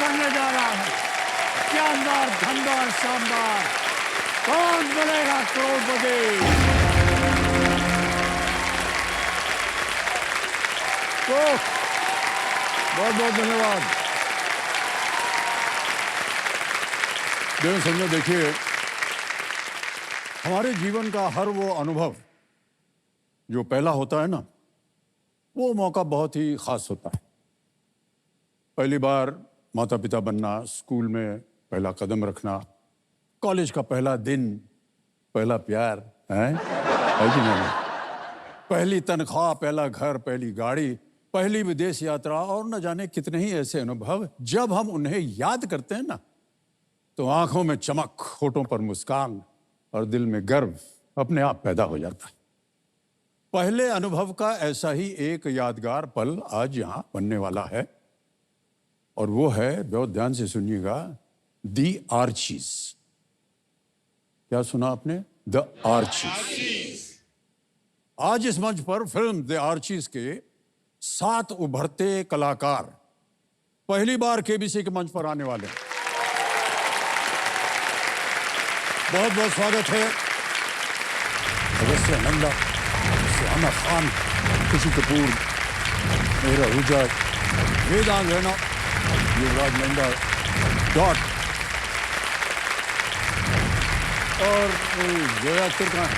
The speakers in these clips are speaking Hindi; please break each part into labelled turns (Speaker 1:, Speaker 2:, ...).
Speaker 1: करने जा रहा है। शानदार, धमदार, शानदार। कौन बनेगा करोड़पति? तो बहुत बहुत धन्यवाद। संजय, देखिए, हमारे जीवन का हर वो अनुभव जो पहला होता है ना, वो मौका बहुत ही खास होता है। पहली बार माता पिता बनना, स्कूल में पहला कदम रखना, कॉलेज का पहला दिन, पहला प्यार है कि नहीं? पहली तनख्वाह, पहला घर, पहली गाड़ी, पहली विदेश यात्रा और न जाने कितने ही ऐसे अनुभव। जब हम उन्हें याद करते हैं ना, तो आंखों में चमक, होठों पर मुस्कान और दिल में गर्व अपने आप पैदा हो जाता है। पहले अनुभव का ऐसा ही एक यादगार पल आज यहाँ बनने वाला है, और वो है, बहुत ध्यान से सुनिएगा, द आर्चीज। क्या सुना आपने? The Archies. आज इस मंच पर फिल्म द आर्चीज के 7 उभरते कलाकार पहली बार केबीसी के मंच पर आने वाले हैं। बहुत बहुत स्वागत है अगस्त्य नंदा, सुहाना खान, खुशी कपूर, मेहरा आहूजा, वेदांत रैना, युवराज नंदा, डॉट और जोया अख्तर कहाँ है?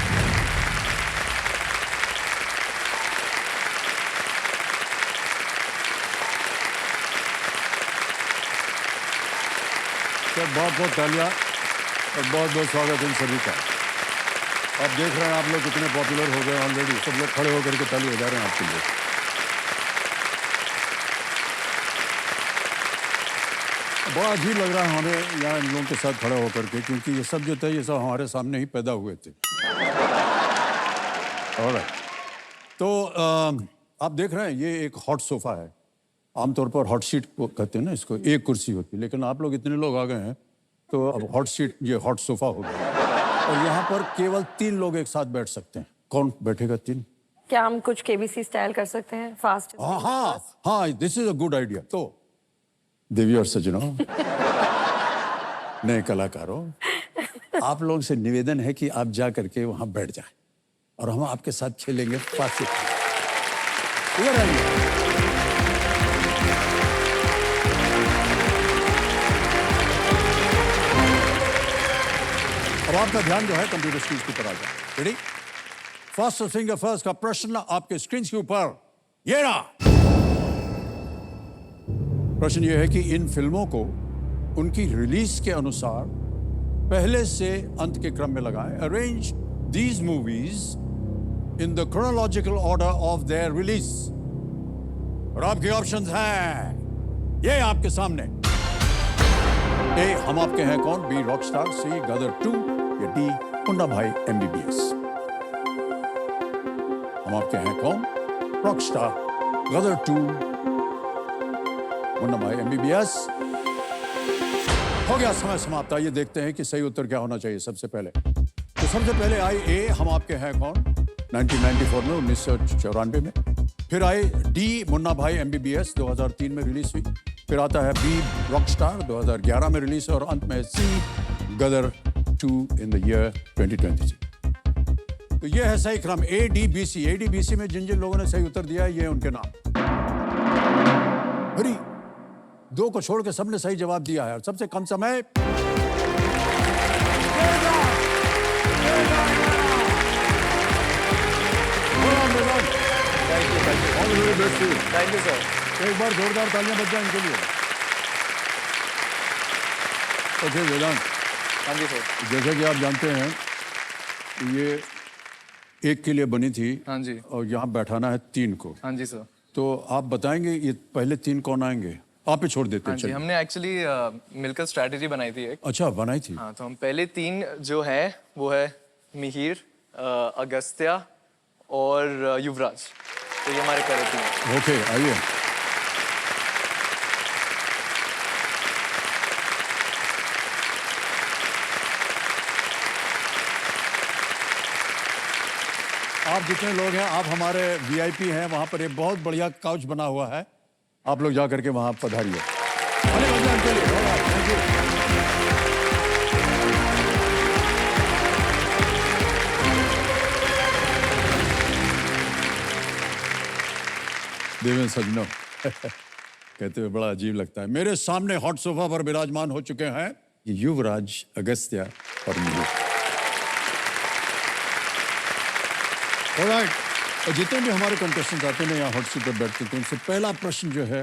Speaker 1: बहुत बहुत तालियां और बहुत बहुत स्वागत इन सभी का। आप देख रहे हैं आप लोग कितने पॉपुलर हो गए ऑलरेडी। सब लोग खड़े होकर के ताली बजा रहे हैं आपके लिए। बड़ा अजीब लग रहा है हमें यहाँ इन लोगों के साथ खड़े होकर के, क्योंकि ये सब जो थे ये सब हमारे सामने ही पैदा हुए थे। ऑलराइट, तो आप देख रहे हैं ये एक हॉट सोफा है। आमतौर पर हॉट सीट को कहते हैं ना, इसको एक कुर्सी होती है, लेकिन आप लोग इतने लोग आ गए हैं तो अब हॉट सीट, ये हॉट सोफा हो गया। और यहाँ पर केवल 3 लोग एक साथ बैठ सकते हैं। कौन बैठेगा 3?
Speaker 2: क्या हम कुछ केबीसी स्टाइल कर सकते हैं? फास्ट?
Speaker 1: हाँ, this is a good idea. तो देवी और सज्जनों, नए कलाकारों, आप लोगों से निवेदन है कि आप जा करके वहां बैठ जाएं और हम आपके साथ खेलेंगे फास्ट। इधर आइए। अब आपका ध्यान जो है कंप्यूटर स्क्रीन के ऊपर आ जाए। रेडी? फर्स्ट फिंगर फर्स्ट का प्रश्न आपके स्क्रीन के ऊपर ये रहा। प्रश्न ये है कि इन फिल्मों को उनकी रिलीज के अनुसार पहले से अंत के क्रम में लगाएं। Arrange these movies in the chronological order of their release. और आपके ऑप्शंस हैं ये आपके सामने। ए, हम आपके हैं कौन? B, Rockstar. सी, गदर 2, या डी, मुन्ना भाई MBBS। हम आपके हैं कौन? रॉकस्टार, गदर 2, मुन्ना भाई MBBS। हो गया समय समाप्त। आइए देखते हैं कि सही उत्तर क्या होना चाहिए। सबसे पहले तो सबसे पहले आई ए, हम आपके हैं कौन, 1994 में, 1994 में। फिर आई डी, मुन्ना भाई MBBS, 2003 में रिलीज हुई। फिर आता है बी, रॉकस्टार, 2011 में रिलीज, और अंत में सी, गदर 2 इन द ईयर 2023। तो ये है सही क्रम। ADBC। ADBC में जिन जिन लोगों ने सही उत्तर दिया है ये उनके नाम। अरे 2 को छोड़ के सबने सही जवाब दिया है। और सबसे कम समय
Speaker 3: थैंक यू सर।
Speaker 1: एक बार जोरदार तालियां बज जाए इनके लिए। ओके वेदांत।
Speaker 3: हाँ जी सर।
Speaker 1: जैसा कि आप जानते हैं ये एक के लिए बनी थी।
Speaker 3: हाँ जी।
Speaker 1: और यहाँ बैठाना है 3 को।
Speaker 3: हाँ जी सर।
Speaker 1: तो आप बताएंगे ये पहले 3 कौन आएंगे? आप ही छोड़ देते हैं।
Speaker 3: हाँ जी, हमने एक्चुअली मिलकर स्ट्रैटेजी बनाई थी एक।
Speaker 1: अच्छा, बनाई थी।
Speaker 3: हाँ, तो हम पहले 3 जो है वो है मिहिर, अगस्त्या और युवराज। तो ये हमारे पहले 3।
Speaker 1: ओके, आइए। आप जितने लोग हैं, आप हमारे VIP हैं। वहाँ पर एक बहुत बढ़िया काउच बना हुआ है, आप लोग जा करके वहाँ पधारिए। अरे भगवान के लिए, all right, thank you. Devendra सज्जनों, कहते हुए बड़ा अजीब लगता है। मेरे सामने हॉट सोफा पर विराजमान हो चुके हैं युवराज, अगस्त्या और मिहिर। ऑलराइट, और जितने भी हमारे कंटेस्टेंट आते हैं यहाँ हॉट सीट पर बैठते थे, उनसे पहला प्रश्न जो है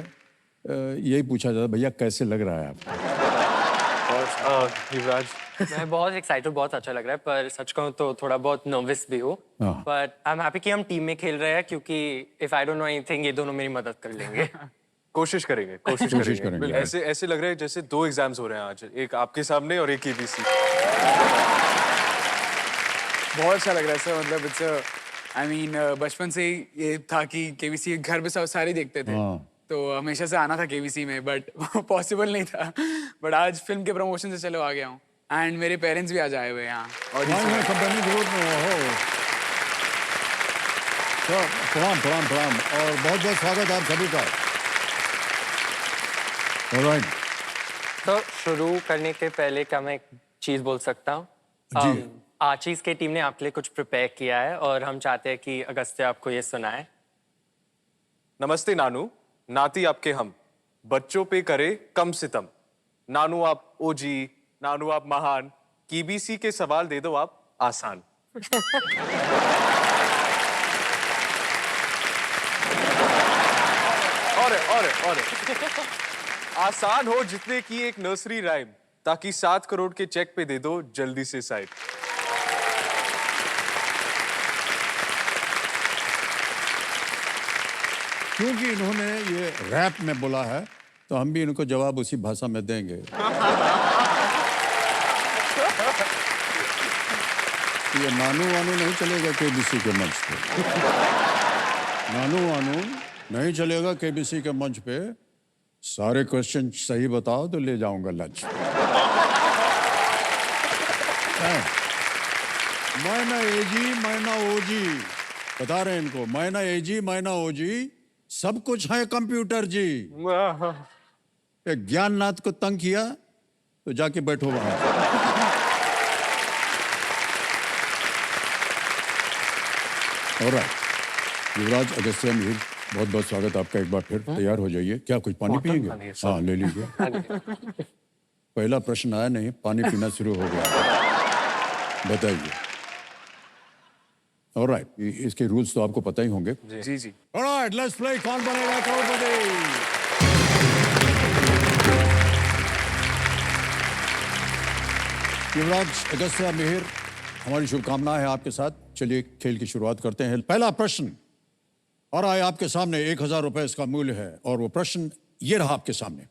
Speaker 1: यही पूछा जाता है, भैया कैसे लग रहा है आपको?
Speaker 3: युवराज,
Speaker 4: मैं बहुत एक्साइटेड, बहुत अच्छा लग रहा है, पर सच कहूँ तो थोड़ा बहुत नर्वस भी हूँ।
Speaker 1: हाँ।
Speaker 4: बट आई एम हैप्पी कि हम टीम में खेल रहे हैं, क्योंकि if I don't know anything ये दोनों मेरी मदद कर लेंगे।
Speaker 3: कोशिश करेंगे,
Speaker 1: कोशिश करेंगे।
Speaker 3: बिल्कुल। ऐसे लग रहा है जैसे 2 एग्जाम्स हो रहे हैं आज, एक आपके सामने और एक केबीसी।
Speaker 5: बहुत अच्छा लग रहा है सर, मतलब इट्स आई मीन बचपन से ही ये था कि केबीसी घर पे सब सारे देखते थे,
Speaker 1: हाँ।
Speaker 5: तो हमेशा से आना था केबीसी में, बट पॉसिबल नहीं था। बट आज फिल्म के प्रमोशन से चलो आ गया हूँ, एंड मेरे पेरेंट्स भी आज आए हुए हैं यहाँ। और
Speaker 1: कंपनी ग्रुप में हो तो प्रणाम प्रणाम प्रणाम और बहुत बहुत स्वागत आप सभी का। ऑलराइट,
Speaker 4: तो शुरू करने के पहले क्या मैं एक चीज बोल सकता हूँ?
Speaker 1: जी।
Speaker 4: आर्चीज की टीम ने आपके लिए कुछ प्रिपेयर किया है और हम चाहते हैं कि अगस्त्या आपको ये सुनाए।
Speaker 3: नमस्ते नानू, नाती आपके हम, बच्चों पे करे कम सितम। नानू आप ओजी, नानू आप महान, केबीसी के सवाल दे दो आप आसान। और आसान हो जितने की एक नर्सरी राइम, ताकि 7 करोड़ के चेक पे दे दो जल्दी से साइड।
Speaker 1: क्योंकि इन्होंने ये रैप में बोला है तो हम भी इनको जवाब उसी भाषा में देंगे। ये नानू वानू नहीं चलेगा केबीसी के मंच पे। नानू वानू नहीं चलेगा केबीसी के मंच पे। सारे क्वेश्चन सही बताओ तो ले जाऊंगा लंच। मैं ना एजी मैं ना ओजी, बता रहे हैं इनको, मैं ना एजी मैं ना ओजी, सब कुछ है कंप्यूटर जी। एक ज्ञाननाथ को तंग किया तो जाके बैठो वहां। ऑलराइट, युवराज, अगस्त्या, मिहिर, बहुत बहुत स्वागत आपका एक बार फिर। तैयार हो जाइए। क्या कुछ पानी पिएंगे? हाँ, ले लीजिए। पहला प्रश्न आया नहीं, पानी पीना शुरू हो गया। बताइए। ऑलराइट, इसके रूल्स तो आपको पता ही होंगे।
Speaker 5: जी जी।
Speaker 1: ऑलराइट, लेट्स प्ले कौन बनेगा करोड़पति। युवराज, अगस्त्या, मिहिर, हमारी शुभकामनाएं हैं आपके साथ। चलिए खेल की शुरुआत करते हैं। पहला प्रश्न और आए आपके सामने, 1000 रुपए इसका मूल्य है और वो प्रश्न ये रहा आपके सामने।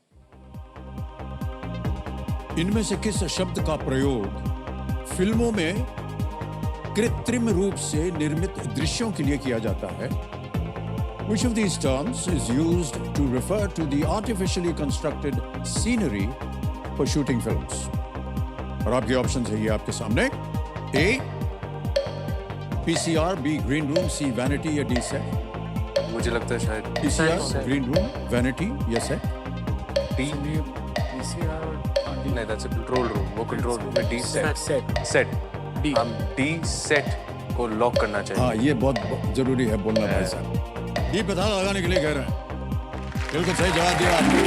Speaker 1: इनमें से किस शब्द का प्रयोग फिल्मों में कृत्रिम रूप से निर्मित दृश्यों के लिए किया जाता है? Which of these terms is used to refer to the artificially constructed scenery for shooting films? और आपके ऑप्शन है ये आपके सामने। A, PCR, B, green room, C, vanity या D, set?
Speaker 3: मुझे लगता है शायद
Speaker 1: PCR, green room, vanity या set?
Speaker 3: डी। नहीं, दैट्स अ कंट्रोल रूम, वो कंट्रोल रूम है। D set
Speaker 5: D.
Speaker 3: हम डी सेट को लॉक करना चाहिए।
Speaker 1: हाँ, ये बहुत जरूरी है बोलना भाई साहब। ये पता लगाने के लिए कह रहे हैं। बिल्कुल सही जवाब दिया आपने।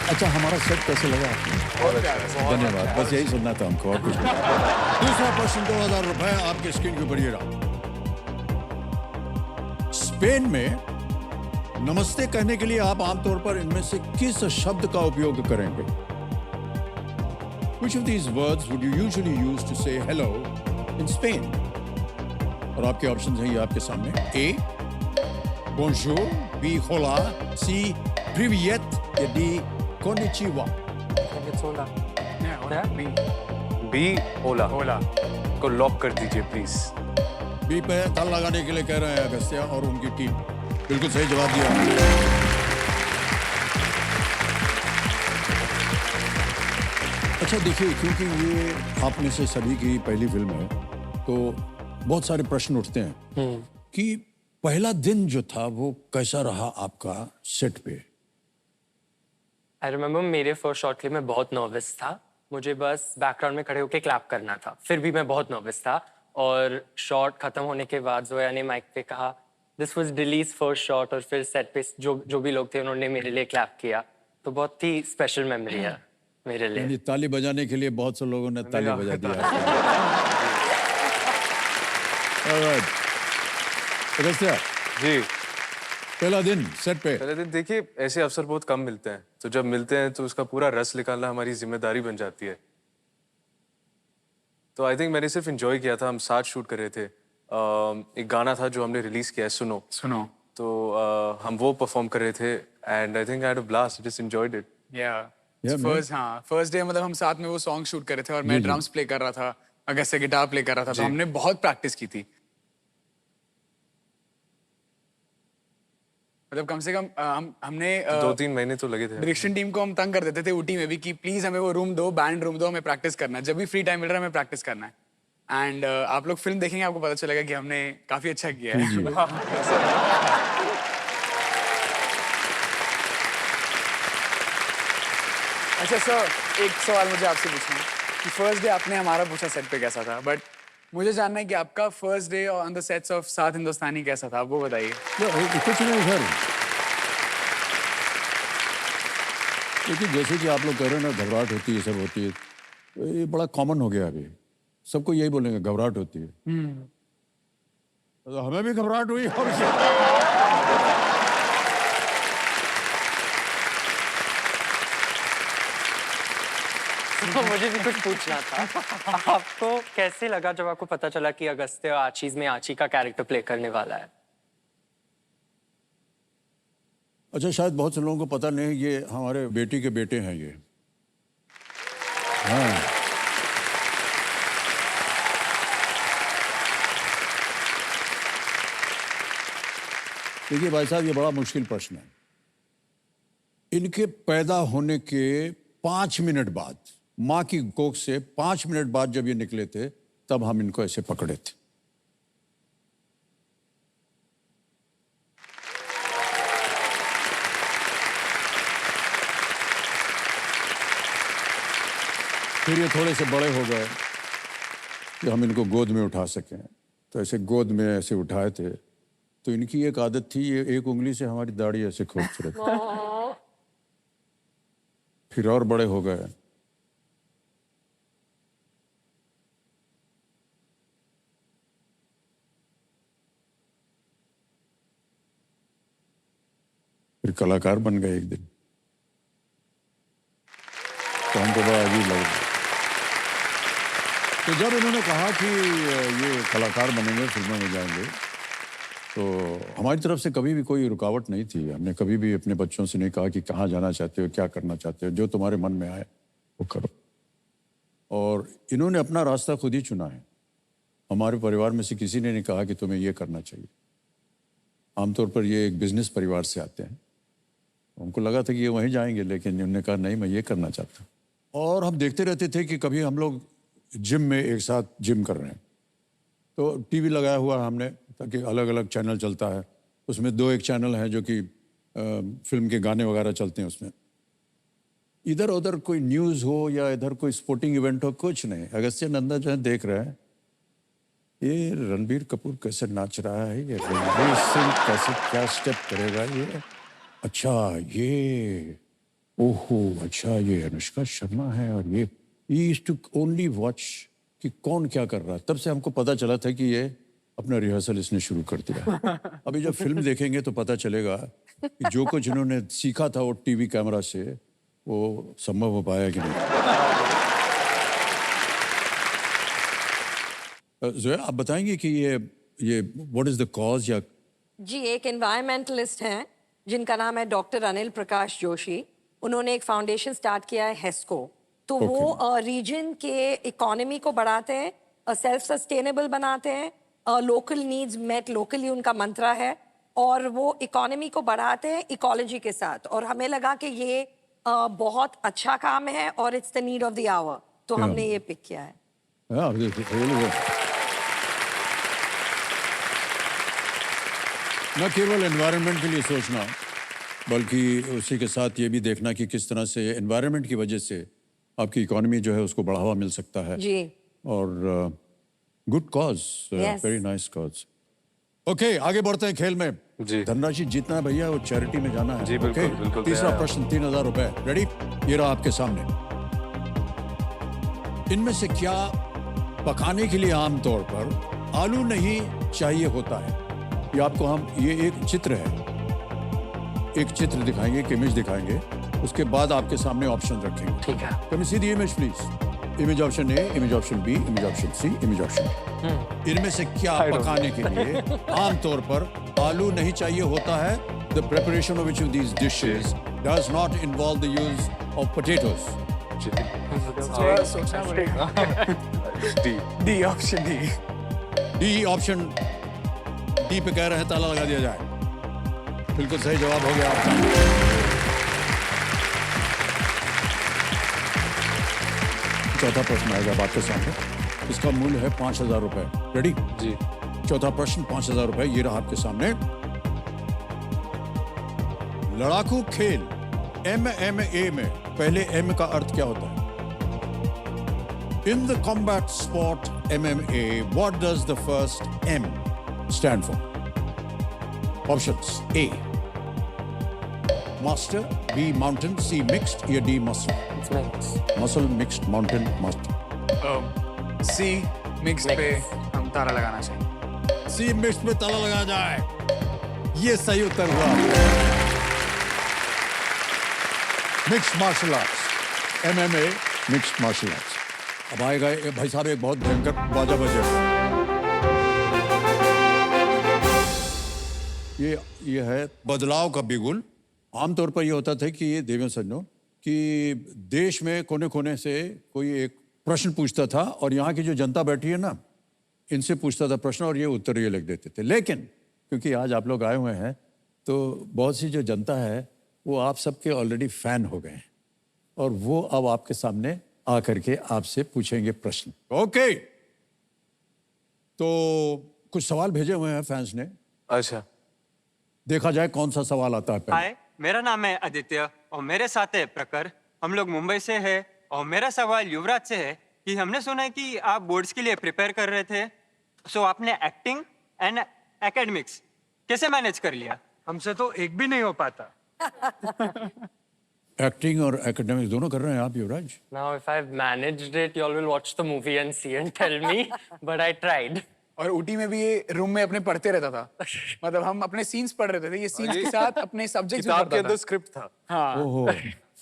Speaker 1: अच्छा, हमारा सेट कैसे लगा आपको? धन्यवाद, बस यही सुनना था हमको और कुछ नहीं। दूसरा प्रश्न, 2000 रुपए आपके स्क्रीन के ऊपर ये रहा। स्पेन में नमस्ते कहने के लिए आप आमतौर पर इनमें से किस शब्द का उपयोग करेंगे? Which of these words would you usually use to say hello in Spain? और आपके ऑप्शन हैं ये आपके सामने। A, bonjour, B, hola, C, привет या D, konnichiwa?
Speaker 3: बी ओला को लॉक कर दीजिए प्लीज।
Speaker 1: बी पे ताला लगाने के लिए कह रहे हैं अगस्त्या और उनकी टीम। बिल्कुल सही जवाब दिया। अच्छा देखिए, क्योंकि ये आप में से सभी की पहली फिल्म है तो बहुत सारे प्रश्न उठते हैं कि पहला दिन जो था वो कैसा रहा आपका सेट पे?
Speaker 4: आई रिमेम्बर मेरे फर्स्ट शॉट के लिए मैं बहुत नर्वस था। मुझे बस बैकग्राउंड में खड़े होकर क्लैप करना था, फिर भी मैं बहुत नर्वस था। और शॉट खत्म होने के बाद जोया ने माइक पे कहा दिस वाज डिलीज फर्स्ट शॉट, और फिर सेट पे जो भी लोग थे उन्होंने मेरे लिए क्लैप किया। तो बहुत ही स्पेशल मेमोरी है मेरे लिए।
Speaker 1: यानी ताली बजाने के लिए बहुत से लोगों ने ताली बजा दिया। Alright. अगस्त्या,
Speaker 3: जी
Speaker 1: पहला दिन सेट पे
Speaker 3: पहले दिन देखिए ऐसे अवसर बहुत कम मिलते हैं, तो जब मिलते हैं तो उसका पूरा रस निकालना हमारी जिम्मेदारी बन जाती है। तो आई थिंक मैंने सिर्फ एंजॉय किया था। हम साथ शूट कर रहे थे। एक गाना था जो हमने रिलीज किया है, सुनो।
Speaker 5: सुनो।
Speaker 3: तो हम वो परफॉर्म कर रहे थे and I think I had a blast, just enjoyed it.
Speaker 5: First day मतलब हम साथ में वो सॉन्ग शूट कर रहे थे और मैं ड्रम्स प्ले कर रहा था, अगस्त्य गिटार प्ले कर रहा था, तो हमने बहुत प्रैक्टिस की थी। मतलब कम से कम हमने
Speaker 3: 2-3 महीने तो लगे थे।
Speaker 5: डायरेक्शन टीम को हम तंग कर देते थे ऊटी में भी कि प्लीज हमें वो रूम दो, बैंड रूम दो, हमें प्रैक्टिस करना है, जब भी फ्री टाइम मिल रहा है हमें प्रैक्टिस करना है। एंड आप लोग फिल्म देखेंगे आपको पता चलेगा कि हमने काफी अच्छा किया है। अच्छा सर, एक सवाल मुझे आपसे पूछना है कि फर्स्ट डे आपने हमारा पूछा सेट पे कैसा था, बट मुझे जानना है कि आपका first day on the sets of सात हिंदुस्तानी कैसा था, वो बताइए।
Speaker 1: कुछ नहीं सर, लेकिन जैसे कि आप लोग कह रहे हैं ना घबराहट होती है, सब होती है, तो ये बड़ा कॉमन हो गया अभी। सबको यही बोलेंगे घबराहट होती है। तो हमें भी घबराहट हुई और
Speaker 4: तो मुझे भी कुछ पूछना था। आपको कैसे लगा जब आपको पता चला कि अगस्त्य आचीज में आची का कैरेक्टर प्ले करने वाला है?
Speaker 1: अच्छा, शायद बहुत से लोगों को पता नहीं, ये हमारे बेटी के बेटे हैं ये। हाँ, देखिए भाई साहब, ये बड़ा मुश्किल प्रश्न है। इनके पैदा होने के 5 मिनट बाद, माँ की कोख से 5 मिनट बाद जब ये निकले थे, तब हम इनको ऐसे पकड़े थे। फिर ये थोड़े से बड़े हो गए कि हम इनको गोद में उठा सकें, तो ऐसे गोद में ऐसे उठाए थे। तो इनकी एक आदत थी, ये एक उंगली से हमारी दाढ़ी ऐसे खींचते रहते। फिर और बड़े हो गए, फिर कलाकार बन गए एक दिन। तो हमको बड़ा अजीब लग रहा। तो जब इन्होंने कहा कि ये कलाकार बनेंगे, फिल्मों में जाएंगे, तो हमारी तरफ से कभी भी कोई रुकावट नहीं थी। हमने कभी भी अपने बच्चों से नहीं कहा कि कहाँ जाना चाहते हो, क्या करना चाहते हो, जो तुम्हारे मन में आए वो करो। और इन्होंने अपना रास्ता खुद ही चुना है। हमारे परिवार में से किसी ने नहीं कहा कि तुम्हें ये करना चाहिए। आमतौर पर ये एक बिजनेस परिवार से आते हैं, उनको लगा था कि ये वहीं जाएंगे, लेकिन उन्होंने कहा नहीं, मैं ये करना चाहता हूँ। और हम देखते रहते थे कि कभी हम लोग जिम में एक साथ जिम कर रहे हैं, तो टीवी लगाया हुआ हमने, ताकि अलग अलग चैनल चलता है, उसमें 2-1 चैनल हैं जो कि फिल्म के गाने वगैरह चलते हैं उसमें। इधर उधर कोई न्यूज़ हो या इधर कोई स्पोर्टिंग इवेंट हो, कुछ नहीं। अगस्त्य नंदा जो है देख रहे हैं, ये रणबीर कपूर कैसे नाच रहा है, ये रणवीर सिंह कैसे क्या स्टेप करेगा, ये अच्छा, ये ओहो, अच्छा ये अनुष्का शर्मा है, और ये यूज्ड टू ओनली वॉच कि कौन क्या कर रहा है। तब से हमको पता चला था कि ये अपना रिहर्सल इसने शुरू कर दिया। अभी जब फिल्म देखेंगे तो पता चलेगा कि जो कुछ इन्होंने सीखा था वो टीवी कैमरा से, वो संभव हो पाया कि नहीं। जोया, आप बताएंगे कि ये व्हाट इज द कॉज? या
Speaker 2: जी, एक एनवायरमेंटलिस्ट हैं जिनका नाम है डॉक्टर अनिल प्रकाश जोशी। उन्होंने एक फाउंडेशन स्टार्ट किया है, हेस्को। तो वो रीजन के इकोनॉमी को बढ़ाते हैं, सेल्फ सस्टेनेबल बनाते हैं, लोकल नीड्स मेट लोकली उनका मंत्रा है, और वो इकोनॉमी को बढ़ाते हैं इकोलॉजी के साथ। और हमें लगा कि ये बहुत अच्छा काम है और it's the need of the hour, तो हमने ये पिक किया है। न केवल एनवायरनमेंट के लिए सोचना,
Speaker 1: बल्कि उसी के साथ ये भी देखना कि किस तरह से एनवायरनमेंट की वजह से आपकी इकोनॉमी जो है उसको बढ़ावा मिल सकता है
Speaker 2: जी
Speaker 1: और good cause,
Speaker 2: Yes.
Speaker 1: Very nice cause. Okay, आगे बढ़ते हैं खेल में।
Speaker 3: जी।
Speaker 1: धनराशि जीतना है भैया, वो चैरिटी में जाना है।
Speaker 3: जी, बिल्कुल,
Speaker 1: Okay?
Speaker 3: बिल्कुल
Speaker 1: तीसरा
Speaker 3: तैयार।
Speaker 1: प्रश्न 3000 रुपए। रेडी? ये रहा आपके सामने। इनमें से क्या पकाने के लिए आमतौर पर आलू नहीं चाहिए होता है? ये आपको ये एक चित्र है, एक चित्र दिखाएंगे, एक इमेज दिखाएंगे, उसके बाद आपके सामने ऑप्शन रखेंगे।
Speaker 4: ठीक है।
Speaker 1: Can we see the image, please? Image option A, image option B, image option C, image option D. इनमें से क्या पकाने के लिए आमतौर पर आलू नहीं चाहिए होता है? The preparation of which of these dishes does not involve the use of potatoes.
Speaker 5: थोड़ा सोचना पड़ेगा।
Speaker 3: D.
Speaker 5: D, option D.
Speaker 1: D option D पे कह रहे हैं, ताला लगा दिया जाए। बिल्कुल सही जवाब हो गया आपका। चौथा प्रश्न आएगा अब आपके सामने। इसका मूल्य है 5000 रुपए। रेडी?
Speaker 3: जी।
Speaker 1: चौथा प्रश्न 5000 रुपए। ये रहा आपके सामने। लड़ाकू खेल MMA में पहले M का अर्थ क्या होता है? In the combat sport MMA, what does the first M stand for? Options A master, B mountain, C mixed या D muscle?
Speaker 4: It's nice.
Speaker 1: Muscle, mixed, mountain, master.
Speaker 5: C, mix पे हम तारा लगाना चाहिए।
Speaker 1: C मिक्स्ड में ताला लगाया जाए। ये सही उत्तर हुआ। Mixed martial arts, MMA mixed martial arts. अब आएगा भाई साहब एक बहुत भयंकर बाजा बजेगा। ये है बदलाव का बिगुल। आमतौर पर ये होता था कि ये देवें सज्जनों कि देश में कोने कोने से कोई एक प्रश्न पूछता था और यहाँ की जो जनता बैठी है ना, इनसे पूछता था प्रश्न और ये उत्तर ये लिख देते थे। लेकिन क्योंकि आज आप लोग आए हुए हैं तो बहुत सी जो जनता है वो आप सबके ऑलरेडी फैन हो गए हैं और वो अब आपके सामने आकर के आपसे पूछेंगे प्रश्न। ओके, तो कुछ सवाल भेजे हुए हैं फैंस ने,
Speaker 3: अच्छा।
Speaker 1: देखा जाए कौन सा सवाल आता है पहले।
Speaker 6: हाय, मेरा नाम है आदित्य और मेरे साथ है प्रकर। हम लोग मुंबई से हैं और मेरा सवाल युवराज से है कि हमने सुना है कि आप बोर्ड्स के लिए प्रिपेयर कर रहे थे, सो आपने एक्टिंग एंड एकेडमिक्स कैसे मैनेज कर लिया? हमसे तो एक भी नहीं हो पाता।
Speaker 1: एक्टिंग और एकेडमिक्स दोनों कर रहे हैं आप युवराज?
Speaker 4: Now, if I've managed it, you all will watch the movie and see and tell me. But I tried.
Speaker 5: और ऊटी में भी ये रूम में अपने पढ़ते रहता था। मतलब हम अपने सीन्स पढ़ रहे थे, ये सीन्स के साथ अपने सब्जेक्ट्स भी
Speaker 3: किताब के
Speaker 5: पढ़ता
Speaker 3: अंदर
Speaker 5: था।
Speaker 3: स्क्रिप्ट था।
Speaker 5: हाँ।
Speaker 1: ओहो,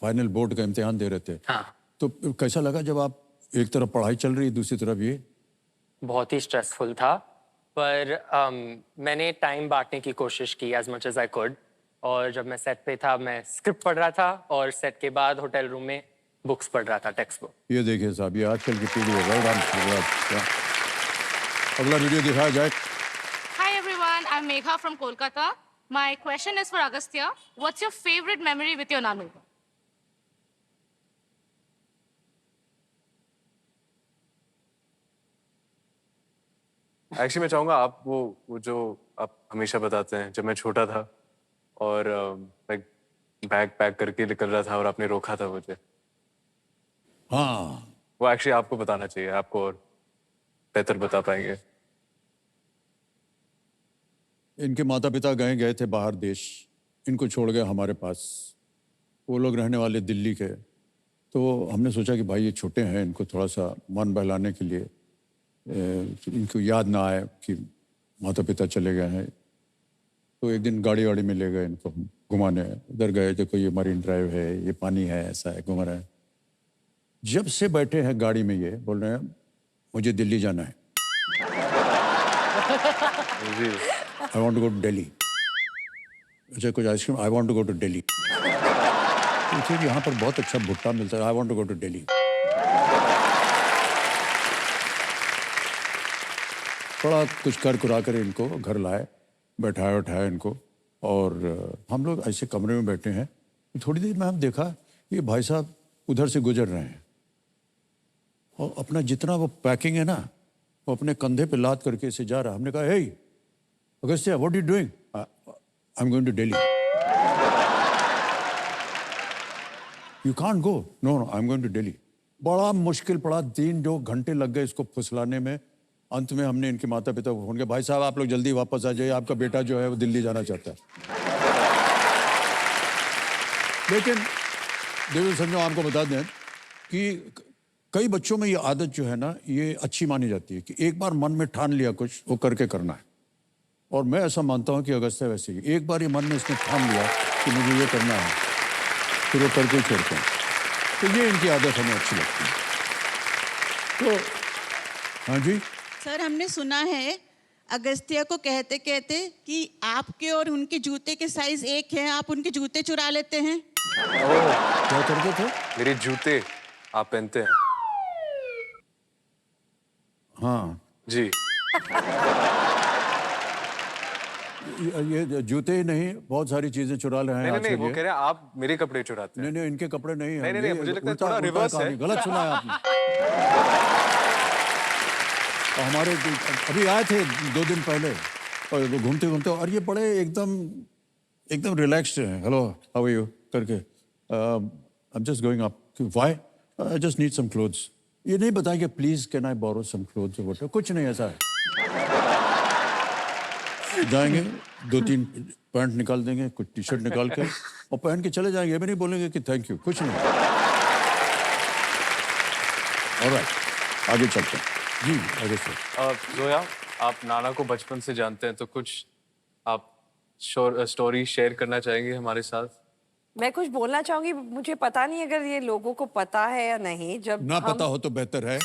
Speaker 1: फाइनल बोर्ड का इम्तिहान दे रहे थे।
Speaker 4: हाँ।
Speaker 1: तो कैसा लगा जब आप एक तरफ पढ़ाई चल रही दूसरी तरफ ये?
Speaker 4: बहुत ही स्ट्रेसफुल था, पर मैंने टाइम बांटने की कोशिश की as much as I could. और जब मैं सेट पे था मैं स्क्रिप्ट पढ़ रहा था और सेट के बाद होटल रूम में बुक्स पढ़ रहा था, टेक्स्ट बुक।
Speaker 1: ये देखिए साहब, ये आजकल की पीढ़ी है। Well done. अगला वीडियो दिखाया जाए।
Speaker 7: Hi everyone, I'm Megha from Kolkata. My question is for Agastya. What's your favorite memory with your Nanu?
Speaker 3: Actually मैं चाहूंगा आप वो जो आप हमेशा बताते हैं, जब मैं छोटा था और मैं बैग पैक करके निकल रहा था और आपने रोका था मुझे,
Speaker 1: हाँ,
Speaker 3: वो एक्चुअली आपको बताना चाहिए, आपको और बेहतर बता पाएंगे।
Speaker 1: इनके माता पिता गए थे बाहर देश, इनको छोड़ गए हमारे पास। वो लोग रहने वाले दिल्ली के, तो हमने सोचा कि भाई ये छोटे हैं, इनको थोड़ा सा मन बहलाने के लिए इनको याद ना आए कि माता पिता चले गए हैं। तो एक दिन गाड़ी वाड़ी में ले गए इनको हम घुमाने। उधर गए, देखो ये मरीन ड्राइव है, ये पानी है, ऐसा है, घुमा रहे हैं। जब से बैठे हैं गाड़ी में ये बोल रहे हैं मुझे दिल्ली जाना है।
Speaker 3: जी।
Speaker 1: I want to go to Delhi. अच्छा कुछ ice cream, I want to go to Delhi. पूछिए यहाँ पर बहुत अच्छा भुट्टा मिलता है, I want to go to Delhi. थोड़ा कुछ कर कुरा कर इनको घर लाए, बैठाया इनको, और हम लोग ऐसे कमरे में बैठे हैं। थोड़ी देर में हम देखा ये भाई साहब उधर से गुजर रहे हैं और अपना जितना वो पैकिंग है ना वो अपने कंधे पे लाद करके इसे जा रहा। हमने कहा हे Agastya, what are you doing? I am going to Delhi. You can't go, no no, I am going to Delhi. बड़ा मुश्किल पड़ा, 3 घंटे लग गए इसको फुसलाने में। अंत में हमने इनके माता पिता को फोन किया, भाई साहब आप लोग जल्दी वापस आ जाइए, आपका बेटा जो है वो दिल्ली जाना चाहता है। लेकिन देवेंद्र संजय आपको बता दें कि कई बच्चों में ये आदत जो है ना, ये अच्छी मानी जाती है कि एक बार मन में ठान लिया कुछ, वो करके करना है। और मैं ऐसा मानता हूं कि अगस्त्य वैसे ही, एक बार ये मन में इसने ठान लिया कि मुझे ये करना है, फिर वो करके ही छोड़ते हैं। तो ये इनकी आदत हमें अच्छी लगती है। तो हाँ जी,
Speaker 8: सर हमने सुना है अगस्त्य को कहते कहते कि आपके और उनके जूते के साइज एक है, आप उनके जूते चुरा लेते हैं।
Speaker 1: क्या करते थे?
Speaker 3: मेरे जूते आप पहनते हैं?
Speaker 1: हाँ,
Speaker 3: जी।
Speaker 1: ये जूते ही नहीं, बहुत सारी चीजें चुरा ले हैं
Speaker 3: नहीं नहीं नहीं,
Speaker 1: आजकल
Speaker 3: वो
Speaker 1: ये।
Speaker 3: कह रहे हैं आप मेरे कपड़े चुराते हैं।
Speaker 1: नहीं नहीं, इनके कपड़े नहीं हैं।
Speaker 3: नहीं, नहीं,
Speaker 1: ये
Speaker 3: मुझे लगता है
Speaker 1: उल्टा-
Speaker 3: थोड़ा
Speaker 1: उल्टा
Speaker 3: रिवर्स है।
Speaker 1: कहानी, गलत सुना है आपने। और हमारे अभी आए थे 2 दिन पहले, और वो घूमते घूमते, और ये बड़े एकदम रिलैक्स्ड हैं। हेलो, हाउ आर यू करके, I am just going up. Why? I just need some clothes. ये नहीं बताएंगे please can I borrow some clothes, what कुछ नहीं ऐसा है। जाएंगे 2-3 पैंट निकाल देंगे, कुछ टी शर्ट निकाल के और पहन के चले जाएंगे, ये भी नहीं बोलेंगे कि थैंक यू, कुछ नहीं। ऑलराइट, आगे चलते हैं जी, आगे से।
Speaker 3: जोया, आप नाना को बचपन से जानते हैं, तो कुछ आप स्टोरी शेयर करना चाहेंगे हमारे साथ?
Speaker 2: मैं कुछ बोलना चाहूंगी, मुझे पता नहीं अगर ये लोगों को पता है या नहीं। जब
Speaker 1: ना पता हो तो बेहतर है।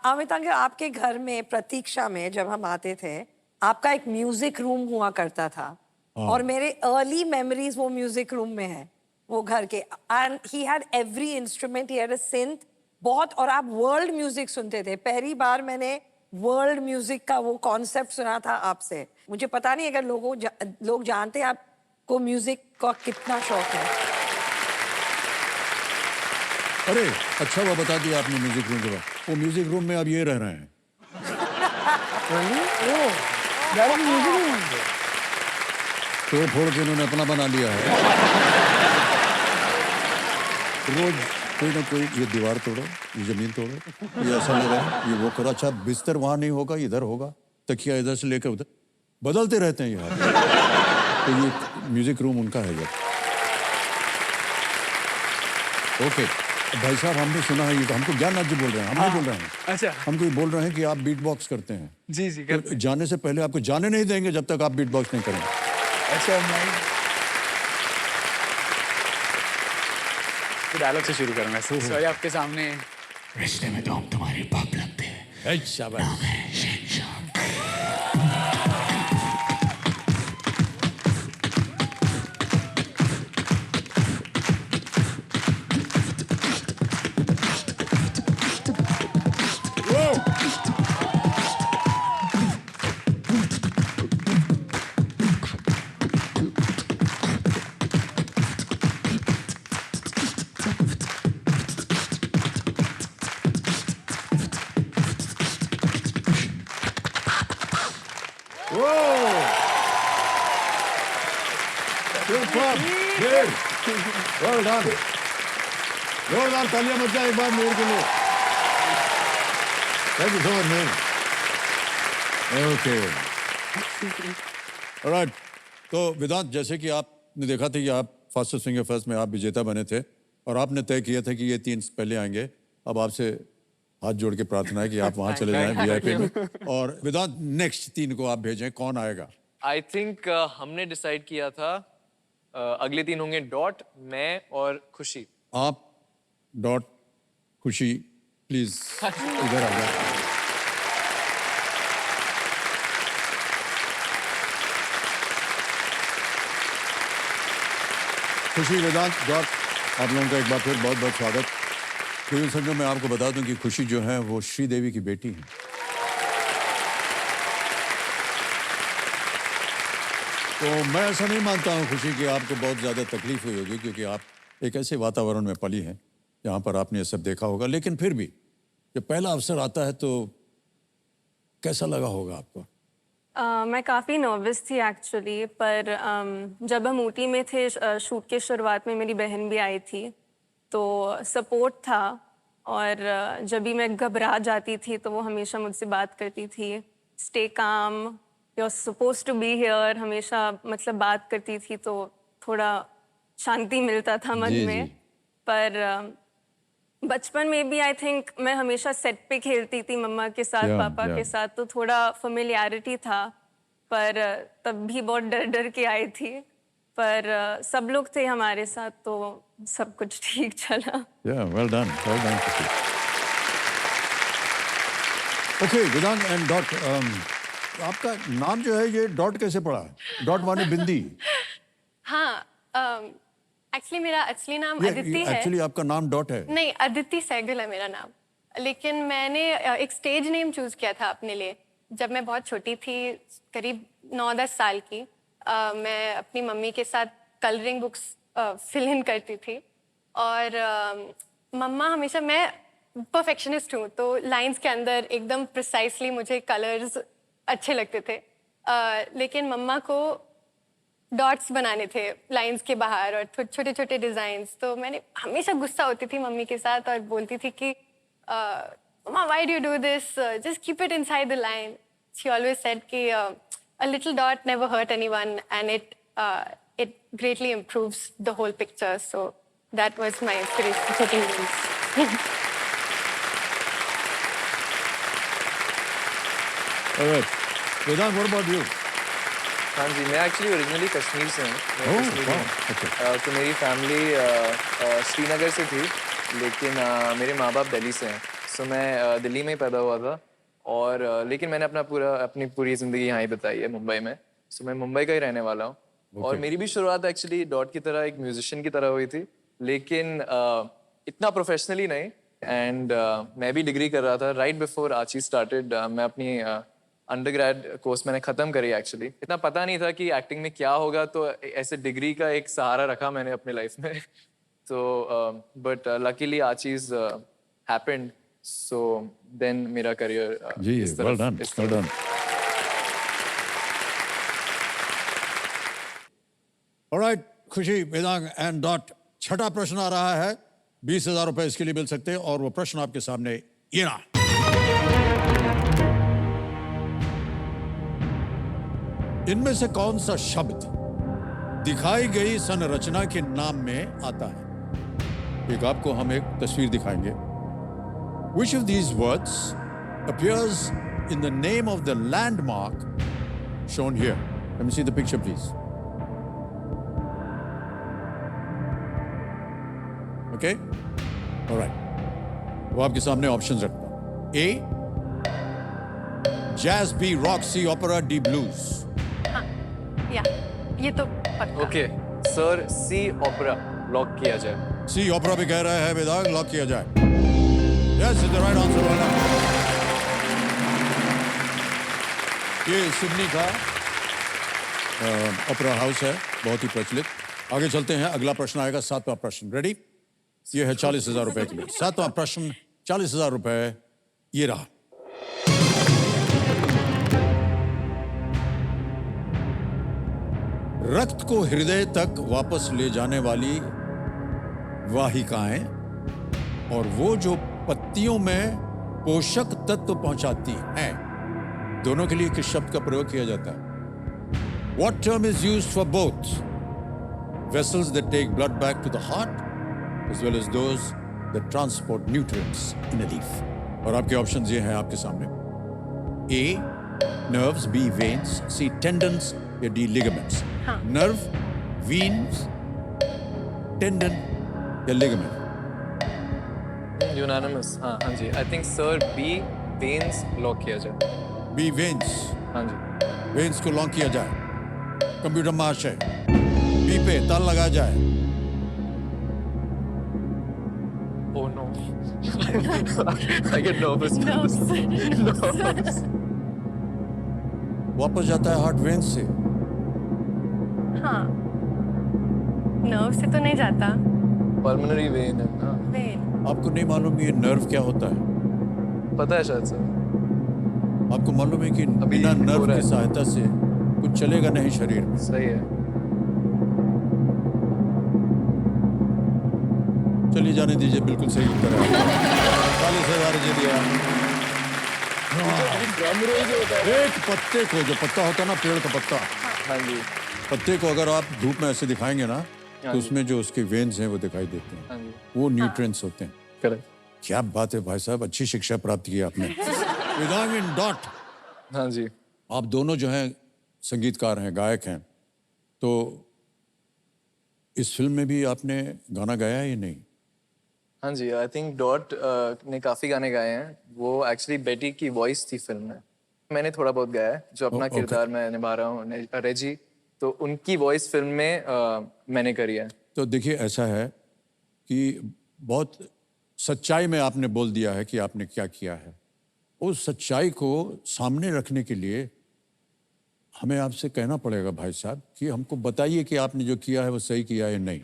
Speaker 2: अमित अंकल, आपके घर में प्रतीक्षा में जब हम आते थे, आपका एक म्यूजिक रूम हुआ करता था। और मेरे अर्ली मेमोरीज वो म्यूजिक रूम में है, वो घर के। And he had every instrument, he had a synth बहुत, और आप वर्ल्ड म्यूजिक सुनते थे। पहली बार मैंने वर्ल्ड म्यूजिक का वो कॉन्सेप्ट सुना था आपसे। मुझे पता नहीं अगर लोग जानते हैं आपको म्यूजिक का कितना शौक है।
Speaker 1: अरे अच्छा हुआ बता दिया आपने म्यूजिक रूम के बाद। वो म्यूजिक रूम में अब ये रह रहे हैं। तोड़ फोड़ के इन्होंने अपना बना लिया है। रोज कोई ना कोई, ये दीवार तोड़ो, ये जमीन तोड़ो, ये ऐसा लग रहा है, ये वो करो। अच्छा बिस्तर वहां नहीं होगा, इधर होगा, तकिया इधर से लेकर उधर, बदलते रहते हैं ये हाथ। तो ये म्यूजिक रूम उनका है ये। ओके भाई साहब, हमने सुना है, ये तो हमको ज्ञाननाथ जी बोल रहे हैं, हम नहीं बोल रहे हैं।
Speaker 5: अच्छा,
Speaker 1: हमको ये बोल रहे हैं कि आप बीट बॉक्स करते हैं।
Speaker 5: जी जी
Speaker 1: तो
Speaker 5: करते।
Speaker 1: जाने से पहले आपको जाने नहीं देंगे जब तक आप बीट बॉक्स नहीं करेंगे।
Speaker 5: अच्छा, मैं डायलॉग से शुरू करूंगा। सॉरी, आपके सामने
Speaker 9: रिश्ते में तो हम तुम्हारे बाप लगते हैं।
Speaker 1: शाबाश। जोरदार तालियां बच जाए एक बार मेरे के लिए। Thank you so much ma'am. Okay alright, तो वेदांत, जैसे कि आपने देखा था कि आप फास्टेस्ट सिंगर फर्स्ट में आप विजेता बने थे, और आपने तय किया था कि ये 3 पहले आएंगे। अब आपसे हाथ जोड़ के प्रार्थना है कि आप वहां चले जाएं वीआईपी में, और वेदांत नेक्स्ट 3 को आप भेजें। कौन आएगा?
Speaker 4: आई थिंक हमने डिसाइड किया था अगले 3 होंगे डॉट, मैं और खुशी।
Speaker 1: आप डॉट खुशी प्लीज इधर आ जाए। खुशी, वेदांत, डॉट, आप लोगों का एक बार फिर बहुत बहुत स्वागत। केवल संजो, मैं आपको बता दूं कि खुशी जो है वो श्रीदेवी की बेटी है। तो मैं ऐसा नहीं मानता हूं खुशी कि आपको बहुत ज़्यादा तकलीफ हुई होगी, क्योंकि आप एक ऐसे वातावरण में पली हैं जहां पर आपने ये सब देखा होगा। लेकिन फिर भी जब पहला अवसर आता है तो कैसा लगा होगा आपको?
Speaker 10: मैं काफ़ी नर्वस थी एक्चुअली, पर जब हम ऊटी में थे शूट के शुरुआत में मेरी बहन भी आई थी, तो सपोर्ट था। और जब भी मैं घबरा जाती थी तो वो हमेशा मुझसे बात करती थी, stay calm, you are suppose to be here, हमेशा मतलब बात करती थी, तो थोड़ा शांति मिलता था मन
Speaker 1: जी,
Speaker 10: में।
Speaker 1: जी।
Speaker 10: पर बचपन में भी आई थिंक मैं हमेशा सेट पे खेलती थी मम्मा के साथ,
Speaker 1: Yeah,
Speaker 10: पापा
Speaker 1: yeah.
Speaker 10: के साथ, तो थोड़ा फेमिलियरिटी था। पर तब भी बहुत डर डर के आई थी, पर सब लोग थे हमारे साथ, तो सब कुछ ठीक चला।
Speaker 1: Yeah, well done. Well done, Kushi. Okay, Vedant and Dot, आपका नाम जो है ये डॉट कैसे पड़ा? डॉट माने बिंदी।
Speaker 11: हाँ, एक्चुअली मेरा असली नाम अदिति है।
Speaker 1: एक्चुअली आपका नाम डॉट है।
Speaker 11: नहीं, अदिति सहगल है मेरा नाम, लेकिन मैंने एक स्टेज नेम चूज किया था अपने लिए जब मैं बहुत छोटी थी, करीब 9-10 साल की। मैं अपनी मम्मी के साथ कलरिंग बुक्स फिल इन करती थी, और मम्मा हमेशा, मैं परफेक्शनिस्ट हूँ, तो लाइंस के अंदर एकदम प्रिसाइसली मुझे कलर्स अच्छे लगते थे, लेकिन मम्मा को डॉट्स बनाने थे लाइंस के बाहर और छोटे छोटे डिजाइन्स। तो मैंने हमेशा गुस्सा होती थी मम्मी के साथ और बोलती थी कि मम्मा why do you do this, just keep it inside the line. She always said कि a little dot never hurt anyone and it greatly improves the whole picture. So that was my inspiration for teenage.
Speaker 1: Alright. Vedant, what about you?
Speaker 3: हाँ जी, मैं एक्चुअली ओरिजिनली कश्मीर से हूँ। मैं
Speaker 1: Oh,
Speaker 3: कश्मीरी
Speaker 1: wow,
Speaker 3: हूँ।
Speaker 1: okay.
Speaker 3: तो मेरी फैमिली श्रीनगर से थी, लेकिन मेरे माँ बाप दिल्ली से हैं। सो मैं दिल्ली में ही पैदा हुआ था, और लेकिन मैंने अपनी पूरी ज़िंदगी यहाँ ही बिताई है, मुंबई में। सो मैं मुंबई का ही रहने वाला हूँ। और मेरी भी शुरुआत एक्चुअली डॉट की तरह एक म्यूजिशियन की तरह हुई थी, लेकिन इतना प्रोफेशनली नहीं। एंड मैं भी डिग्री कर रहा था राइट बिफोर आची स्टार्टेड। मैं अपनी अंडरग्रेड कोर्स मैंने ख़त्म करी एक्चुअली। इतना पता नहीं था कि एक्टिंग में क्या होगा, तो ऐसे डिग्री का एक सहारा रखा मैंने अपने लाइफ में। तो but luckily achieves happened, so then मेरा करियर
Speaker 1: जी, well done, well done. Alright, खुशी, वेदांग एंड डॉट, छठा प्रश्न आ रहा है। 20,000 रुपए इसके लिए मिल सकते हैं, और वो प्रश्न आपके सामने ये रहा। इनमें से कौन सा शब्द दिखाई गई संरचना के नाम में आता है? एक आपको हम एक तस्वीर दिखाएंगे। Which of these words appears in the name of the landmark shown here? Let me see the picture, please. Okay? All right. वो आपके सामने ऑप्शंस रखता हूं। A, Jazz, B, Rock, C, Opera, D, Blues.
Speaker 11: या ये तो पक्का।
Speaker 3: ओके सर, सी ओपेरा लॉक किया जाए।
Speaker 1: सी ओपेरा भी कह रहा है वेदांग, लॉक किया जाए। Yes, is the right answer. Well done. ये सिडनी का ओपेरा हाउस है, बहुत ही प्रचलित। आगे चलते हैं, अगला प्रश्न आएगा, 7वां प्रश्न। रेडी? ये है 40,000 रुपए के लिए। 7वां प्रश्न, 40,000 रुपए, ये रहा। रक्त को हृदय तक वापस ले जाने वाली वाहिकाएं और वो जो पत्तियों में पोषक तत्व पहुंचाती हैं, दोनों के लिए किस शब्द का प्रयोग किया जाता है? What term is used for both vessels that take blood back to the heart as well as those that transport nutrients in a leaf? और आपके ऑप्शंस ये हैं आपके सामने। A, nerves, B, veins, C, tendons, या D, ligaments. Nerve, veins, tendon या ligament?
Speaker 3: यूनानिमस। हाँ जी, I think sir B, veins lock किया जाए।
Speaker 1: B, veins.
Speaker 3: हाँ जी,
Speaker 1: वेन्स को लॉक किया जाए। कंप्यूटर महाशय, B पे ताल लगाया जाए।
Speaker 3: Oh no, I get nervous.
Speaker 1: वापस जाता है हार्ट वेन्स से।
Speaker 11: हाँ, नर्व से तो नहीं जाता।
Speaker 3: पल्मोनरी वेन है ना।
Speaker 11: वेन।
Speaker 1: आपको नहीं मालूम ये नर्व क्या होता है?
Speaker 3: पता है शायद सर।
Speaker 1: आपको मालूम है कि बिना नर्व की सहायता से कुछ चलेगा नहीं शरीर में।
Speaker 3: सही है।
Speaker 1: चलिए जाने दीजिए, बिल्कुल सही उत्तर है। 40,000 जी दिया। एक पत्ते को, जो पत्ता होता है ना पेड़ का पत्ता,
Speaker 3: हाँ जी,
Speaker 1: पत्ते को अगर आप धूप में ऐसे दिखाएंगे ना तो उसमें जो उसके वेन्स हैं वो दिखाई देते हैं, वो न्यूट्रिएंट्स होते हैं।
Speaker 3: करेक्ट।
Speaker 1: क्या बात है भाई साहब, अच्छी शिक्षा प्राप्त की आपने। Vedang in dot.
Speaker 3: हाँ जी,
Speaker 1: आप दोनों जो हैं संगीतकार हैं, गायक हैं, तो इस फिल्म में भी आपने गाना गाया है या नहीं?
Speaker 12: हाँ जी, आई थिंक डॉट ने काफ़ी गाने गाए हैं। वो एक्चुअली बेटी की वॉइस थी फिल्म में। मैंने थोड़ा बहुत गाया है, जो अपना
Speaker 1: ओके।
Speaker 12: किरदार मैं निभा रहा हूँ रेजी, तो उनकी वॉइस फिल्म में मैंने करी है।
Speaker 1: तो देखिए ऐसा है कि बहुत सच्चाई में आपने बोल दिया है कि आपने क्या किया है। उस सच्चाई को सामने रखने के लिए हमें आपसे कहना पड़ेगा भाई साहब कि हमको बताइए कि आपने जो किया है वो सही किया है या नहीं।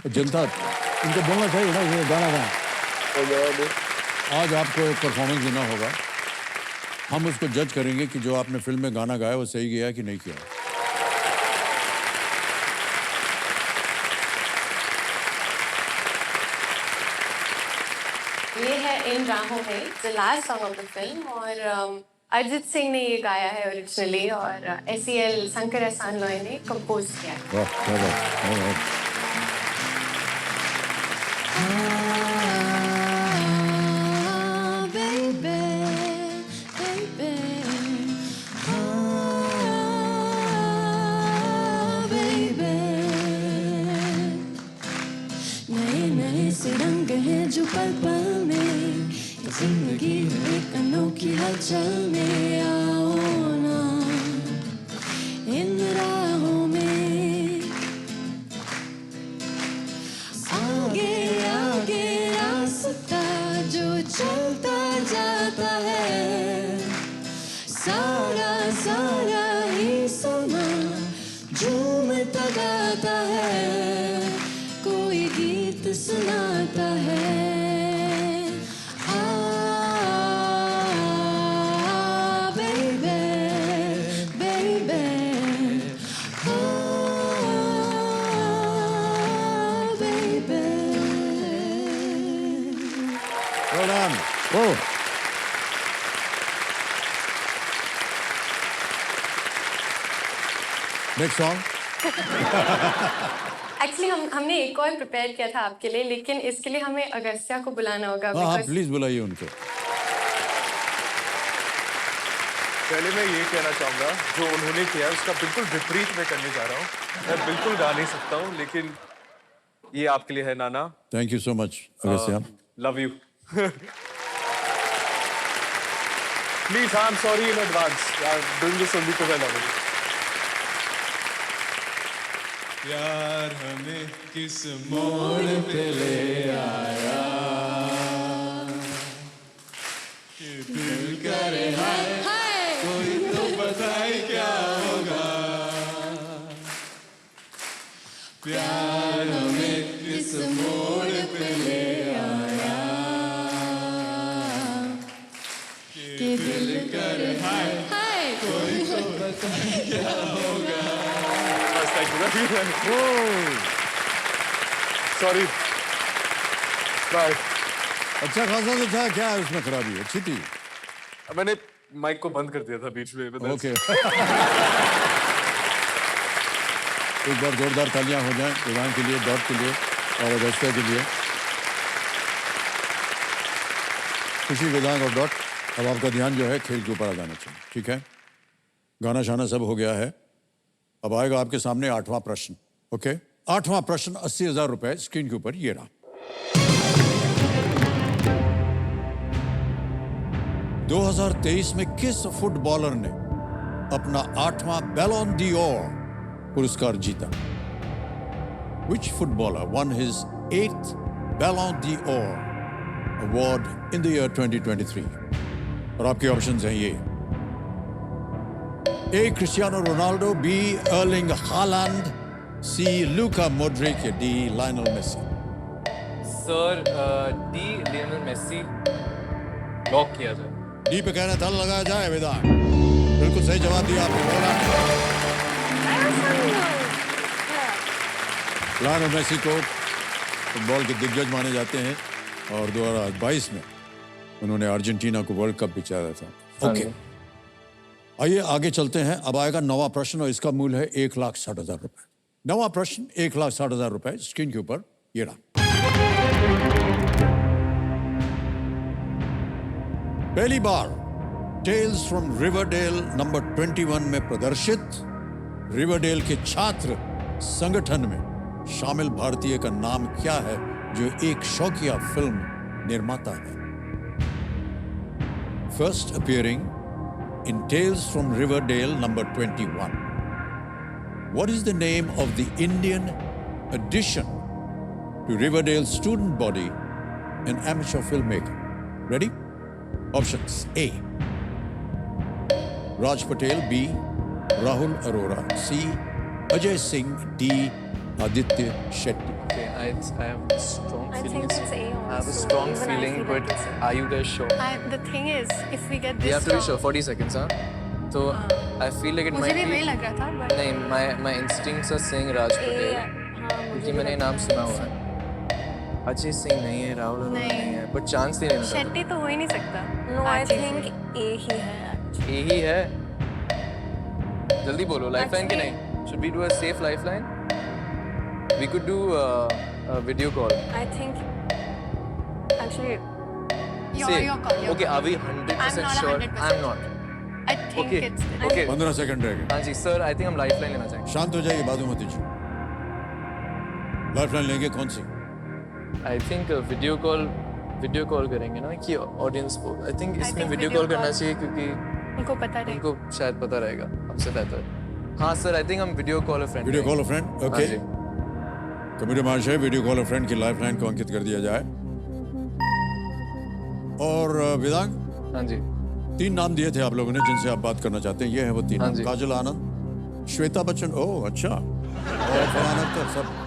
Speaker 1: तो जनता, इनको बोलना चाहिए ना ये गाना गाना। आज आपको एक परफॉर्मेंस देना होगा, हम उसको जज करेंगे कि जो आपने फिल्म में गाना गाया वो सही किया है कि नहीं किया।
Speaker 11: ये है इन राहों में, the last song of the film, और अरिजीत सिंह ने ये गाया है ओरिजिनली, और SEL शंकर एहसान लॉय ने कंपोज किया है।
Speaker 1: वाह, क्या बात, क्या बात।
Speaker 13: नए नए से रंग हैं जो पल पल में, जिंदगी एक अनोखी हलचल में। आओ ना इन राहों में, आगे आगे रास्ता जो चलता जाता है, सारा सारा ही समा झूमता गाता है, कोई गीत सुनाता है।
Speaker 1: Well done. Oh. Next song.
Speaker 11: Actually हमने एक और प्रिपेयर किया था आपके लिए, लेकिन इसके लिए हमें अगस्त्या को बुलाना होगा।
Speaker 1: हाँ हाँ
Speaker 11: because-
Speaker 1: प्लीज बुलाइए उनको।
Speaker 3: पहले मैं ये कहना चाहूँगा, जो उन्होंने किया है उसका बिल्कुल विपरीत मैं करने जा रहा हूँ। मैं बिल्कुल गा नहीं सकता हूँ, लेकिन ये आपके लिए है नाना।
Speaker 1: Thank you so much Agastya.
Speaker 3: Love you. Please, I am sorry in advance. I am doing this only because I love you.
Speaker 14: प्यार हमें किस मोड़ पे ले आया, कि दिल करे हाय, कोई तो बताए क्या होगा। प्यार हमें किस मोड़ पे ले आया, कि दिल करे हाय, कोई तो बताए क्या होगा।
Speaker 3: सॉरी। बाय।
Speaker 1: अच्छा खासा तो था, क्या है उसमें खराबी? अच्छी थी।
Speaker 3: मैंने माइक को बंद कर दिया था बीच में।
Speaker 1: ओके। एक बार जोरदार तालियां हो जाएं वेदांग के लिए, डॉट के लिए और अगस्त्या के लिए। खुशी, वेदांग और डॉट, अब आपका ध्यान जो है खेल के ऊपर आ जाना चाहिए, ठीक है? गाना शाना सब हो गया है। अब आएगा आपके सामने 8वां प्रश्न। ओके, 8वां प्रश्न 80,000 रुपए स्क्रीन के ऊपर ये रहा। 2023 में किस फुटबॉलर ने अपना 8वां बैलोन d'Or पुरस्कार जीता? Which footballer won his 8th Ballon d'Or award in the year 2023? और आपके ऑप्शंस हैं ये: A. Cristiano Ronaldo, B. Erling Haaland, C. Luka Modric, D. Lionel Messi.
Speaker 12: Sir D. Lionel Messi lock किया जाए।
Speaker 1: डी पे कहना था लगाया जाए वेदांग। बिल्कुल सही जवाब दिया आपने। बोला लियोनेल मेसी को फुटबॉल के दिग्गज माने जाते हैं और 2022 में उन्होंने अर्जेंटीना को वर्ल्ड कप भी जिताया था। ओके, आइए आगे चलते हैं। अब आएगा नवा प्रश्न और इसका मूल्य है 1,60,000 रुपए। नवा प्रश्न 1,60,000 रुपए स्क्रीन के ऊपर ये रहा। पहली बार टेल्स फ्रॉम रिवरडेल नंबर 21 में प्रदर्शित रिवरडेल के छात्र संगठन में शामिल भारतीय का नाम क्या है जो एक शौकिया फिल्म निर्माता है? First appearing in Tales from Riverdale number 21. What is the name of the Indian addition to Riverdale student body, an amateur filmmaker? Ready? Options: A. Raj Patel, B. Rahul Arora, C. Ajay Singh, D. Aditya Shetty.
Speaker 12: Okay, I have a strong
Speaker 10: I
Speaker 12: feeling.
Speaker 10: think it's A
Speaker 12: I have a
Speaker 10: also.
Speaker 12: strong
Speaker 10: Even I
Speaker 12: feeling,
Speaker 10: feel
Speaker 12: but
Speaker 10: like it's A.
Speaker 12: are you guys sure?
Speaker 11: The thing is, if we get this
Speaker 12: You have to be
Speaker 11: wrong-
Speaker 12: sure. 40 seconds, huh? So I feel like it
Speaker 11: मुझे
Speaker 12: might
Speaker 11: भी
Speaker 12: be.
Speaker 11: वही लग रहा था, but
Speaker 12: नहीं, my instincts are saying Raj Patel क्योंकि मैंने ये नाम सुना हुआ है। अजय सिंह नहीं है, राहुल अरोड़ा
Speaker 11: नहीं।
Speaker 12: नहीं है, but chance नहीं लेना था।
Speaker 11: शेट्टी तो हो ही नहीं सकता।
Speaker 10: No, I
Speaker 11: आजी
Speaker 10: think
Speaker 11: से।
Speaker 10: A ही है actually.
Speaker 12: यही है। जल्दी बोलो, lifeline की नहीं? Should we do a safe lifeline? We could do a video call.
Speaker 10: I think actually
Speaker 12: Say,
Speaker 11: Your call. Your
Speaker 12: okay,
Speaker 11: call.
Speaker 12: are we
Speaker 11: I'm
Speaker 12: 100%
Speaker 11: not
Speaker 12: sure?
Speaker 11: 100%
Speaker 12: I'm not.
Speaker 11: I think
Speaker 12: Okay,
Speaker 11: it's
Speaker 12: okay.
Speaker 1: 15 second रह गए।
Speaker 12: हाँ जी, सर, I think हम lifeline लेना चाहेंगे।
Speaker 1: शांत हो जाइए, बादुमती जी। लाइफलाइन लेंगे कौन सी?
Speaker 12: I think video call करेंगे ना कि audience को। I think इसमें
Speaker 11: think
Speaker 12: video
Speaker 11: video
Speaker 12: call करना
Speaker 11: call-
Speaker 12: चाहिए क्योंकि
Speaker 11: उनको पता नहीं।
Speaker 12: उनको शायद पता रहेगा हमसे बेहतर। हाँ सर, I think हम video call a friend
Speaker 1: video call
Speaker 12: करेंगे।
Speaker 1: फ्रेंड।
Speaker 12: हाँ
Speaker 1: ओके,
Speaker 12: जी।
Speaker 1: कमेटी महाशय वीडियो कॉल फ्रेंड की लाइफलाइन को अंकित कर दिया जाए। और वेदांग,
Speaker 12: हाँ जी।
Speaker 1: 3 नाम दिए थे आप लोगों ने जिनसे आप बात करना चाहते हैं। ये है वो 3
Speaker 12: हाँ
Speaker 1: नाम।
Speaker 12: जी।
Speaker 1: काजल आनंद, श्वेता बच्चन। ओह अच्छा, और फरहान अख्तर, सब